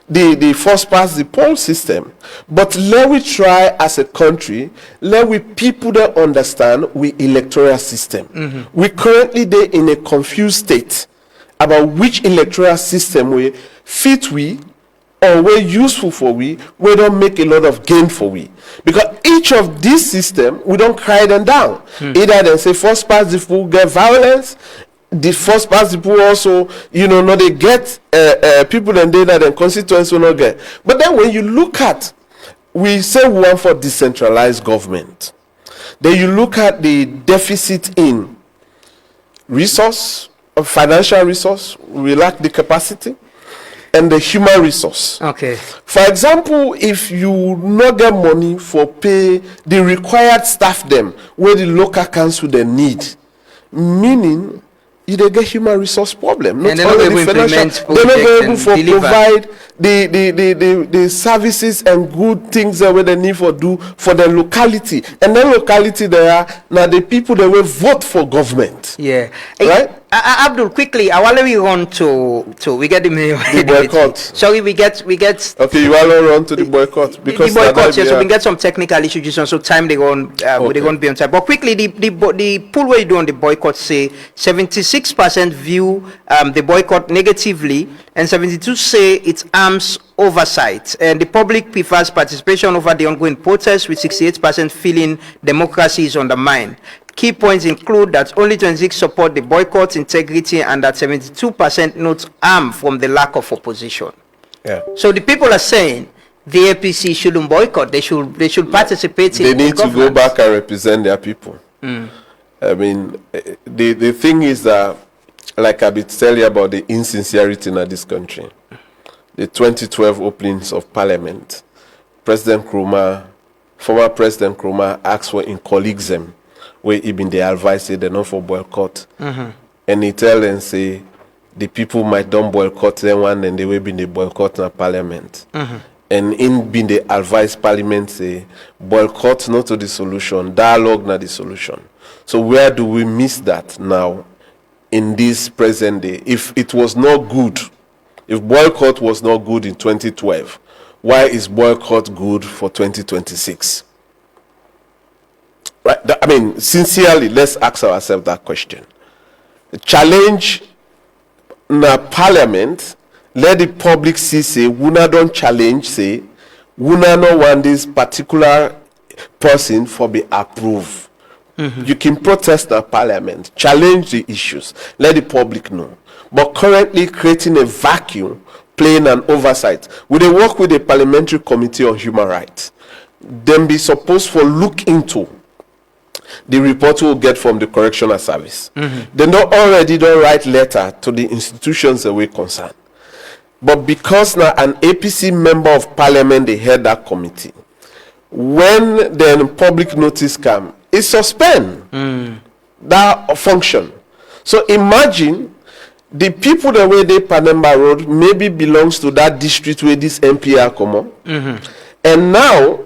C: the first past the poll system. But let we try as a country, let we people that understand we electoral system. We currently they in a confused state about which electoral system we fit we or we useful for we don't make a lot of gain for we. Because each of these systems, we don't cry them down. Either they say first past the poll get violence, the first past the poll also, you know, not they get people and data and constituents will not get. But then when you look at, we say we want for decentralized government. Then you look at the deficit in resource, financial resource, we lack the capacity. And the human resource.
A: Okay.
C: For example, if you not get money for pay the required staff them where the local council they need, meaning you they get human resource problem. Not only the financial, they're not able to provide the services and good things that they need for do for the locality. And then locality there are now the people that will vote for government.
A: Yeah.
C: Right?
A: Abdul, quickly, I want to run to we get the
C: boycott.
A: Sorry, we get.
C: Okay, you want to run to the boycott because
A: the boycott. Yes, so we get some technical issues, so time they won't they won't be on time. But quickly, the poll where you do on the boycott say 76% view the boycott negatively, and 72 say it harms oversight, and the public prefers participation over the ongoing protests, with 68% feeling democracy is undermined. Key points include that only 26 support the boycott integrity and that 72% note harm from the lack of opposition.
C: Yeah.
A: So the people are saying the APC shouldn't boycott. They should participate.
C: They need to go back and represent their people. I mean, the thing is that, like I been telling you about the insincerity in this country. The 2012 openings of Parliament, President Nkrumah, former President Nkrumah asked for in colleaguism, where even the advice say they're not for boycott. And he tell them say the people might don't boycott them one and they will be in the boycott in Parliament. and in being the advised parliament say boycott not the solution, dialogue not the solution. So where do we miss that now in this present day? If it was not good, if boycott was not good in 2012, why is boycott good for 2026? Right? I mean, sincerely, let's ask ourselves that question. Challenge na parliament, let the public see say, Wuna don't challenge say, Wuna no want this particular person for be approved. You can protest the parliament, challenge the issues, let the public know. But currently creating a vacuum, playing an oversight. We dey work with the Parliamentary Committee on Human Rights. Then be supposed for look into the report we'll get from the Correctional Service. They don't write letter to the institutions that we're concerned. But because now an APC member of parliament, they head that committee, when then public notice come, it suspend that function. So imagine the people that way they Panemba Road maybe belongs to that district where this MP are common. And now,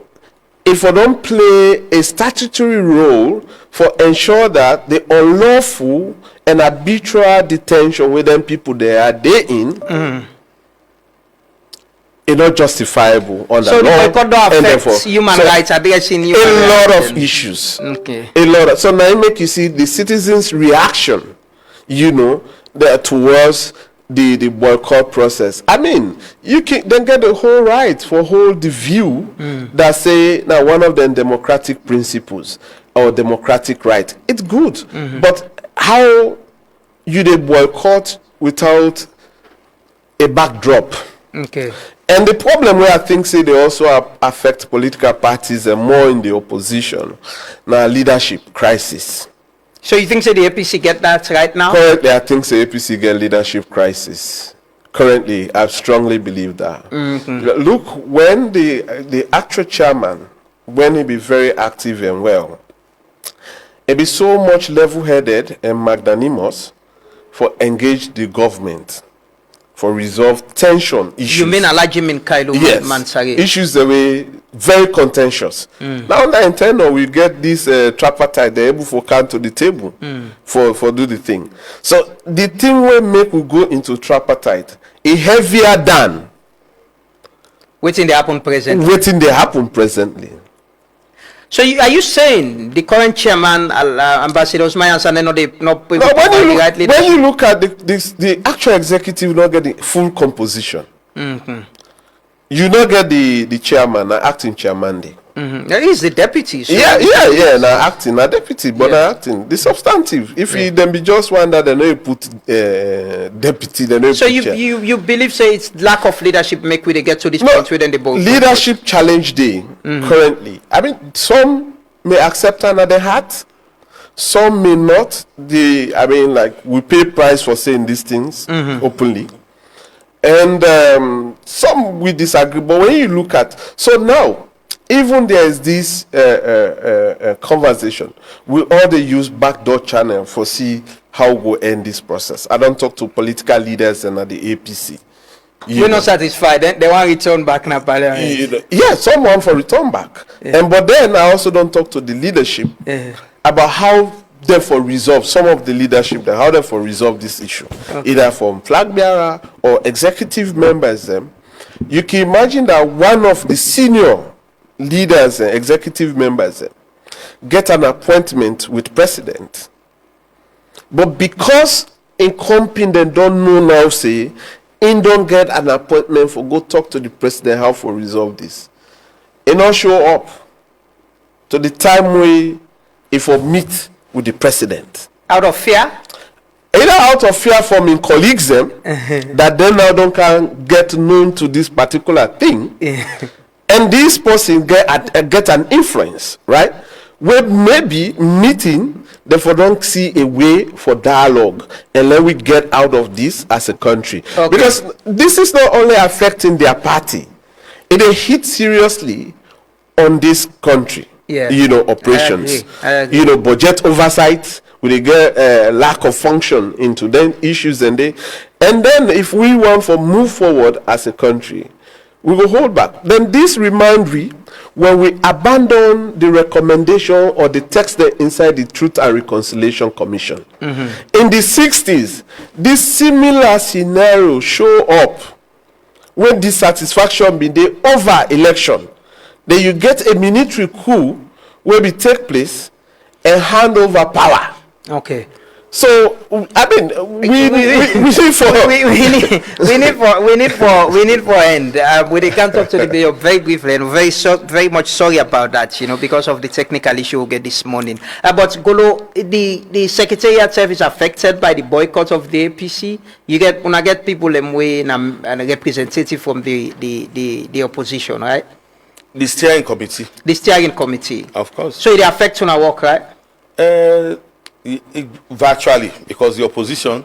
C: if I don't play a statutory role for ensure that the unlawful and arbitrary detention with them people there they in is not justifiable under
A: so
C: law.
A: So the boycott affects human rights, addressing human rights.
C: A lot of issues. A lot of, so now it make you see the citizens' reaction, you know, towards the boycott process. I mean, you can then get the whole right for hold the view that say now one of them democratic principles or democratic right. It's good, but how you they boycott without a backdrop?
A: Okay.
C: And the problem where I think say they also affect political parties and more in the opposition now leadership crisis.
A: So you think say the APC get that right now?
C: Currently, I think the APC get leadership crisis. Currently, I strongly believe that. Look, when the actual chairman, when he be very active and well, he be so much level-headed and magnanimous for engage the government for resolve tension issues.
A: You mean Alajimin Kailu Mansari?
C: Issues that were very contentious. Now, in turn, we get this tripartite, they're able to come to the table for do the thing. So the thing will make we go into tripartite is heavier than
A: waiting they happen presently.
C: Waiting they happen presently.
A: So are you saying the current chairman, Ambassador Osman Hassan, when
C: you look at the actual executive not getting full composition, you not get the chairman, acting chairman.
A: There is the deputy. So
C: yeah. Now acting, now deputy, but now acting. The substantive. If he then be just one that they know you put deputy, then you.
A: So you believe say it's lack of leadership make we they get to this point within the board.
C: Leadership challenge day currently. I mean, some may accept another hat, some may not. Like we pay price for saying these things openly. And some we disagree. But when you look at now. Even there is this conversation. We all use backdoor channel for see how we'll end this process. I don't talk to political leaders and at the APC.
A: You're not satisfied. They want return back now, Parliament.
C: Yeah, some want for return back. But then I also don't talk to the leadership about how therefore resolve some of the leadership, how therefore resolve this issue, either from flag bearer or executive members. You can imagine that one of the senior leaders and executive members get an appointment with president, but because incumbent don't know now say in don't get an appointment for go talk to the president how for resolve this, and not show up to the time we if we meet with the president
A: out of fear,
C: either out of fear from in colleagues that then now don't can get known to this particular thing. And this person get an influence, right? Where maybe meeting, therefore don't see a way for dialogue and let we get out of this as a country. Because this is not only affecting their party, it hit seriously on this country. Operations.
A: I agree.
C: Budget oversight, we get lack of function into them issues and then if we want to move forward as a country, We will hold back. Then this remind we when we abandon the recommendation or the text there inside the Truth and Reconciliation Commission. In the 60s, this similar scenario show up when dissatisfaction be there over election. Then you get a military coup where we take place and hand over power.
A: Okay.
C: So I mean, we
A: need for end. We can talk to the mayor very briefly, and very much sorry about that. Because of the technical issue we get this morning. But Golo, the Secretariat service affected by the boycott of the APC. When I get people and a representative from the opposition, right?
B: The steering committee.
A: The steering committee.
B: Of course.
A: So it affects our work, right?
B: Virtually, because the opposition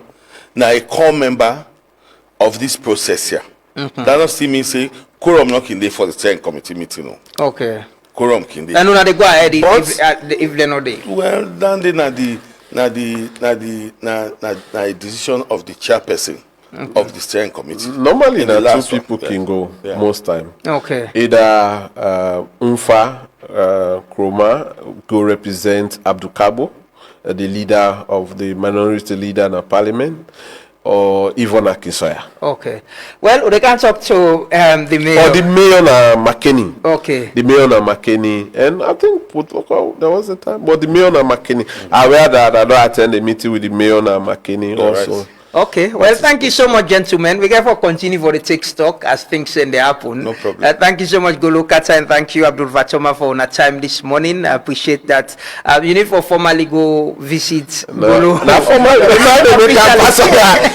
B: now a core member of this process here. That not still mean say quorum not in there for the steering committee meeting. No.
A: Okay.
B: Quorum in there.
A: And they go ahead if they're not there.
B: Well, then they na decision of the chairperson of the steering committee.
C: Normally, two people can go most time.
A: Okay.
C: Either Unfa Kroma go represent Abdul, the leader of the minority leader in the parliament, or Yvonne Akisoya.
A: Okay. Well, they can talk to the mayor.
C: Or the mayor na McKinney.
A: Okay.
C: The mayor na McKinney. And I think there was a time. But the mayor na McKinney. Aware that I don't attend the meeting with the mayor na McKinney also.
B: Right.
A: Okay, well, thank you so much, gentlemen. We therefore continue for the take stock as things in the happen.
B: No problem.
A: Thank you so much, Golo Kata, and thank you, Abdul Fatoma, for your time this morning. I appreciate that. You need for formally go visit Golo.
C: Not formally.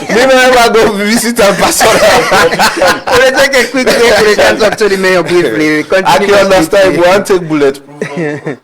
C: Never go visit and personal.
A: We'll take a quick break. We can talk to the mayor briefly.
C: I can understand. We want to take bullet.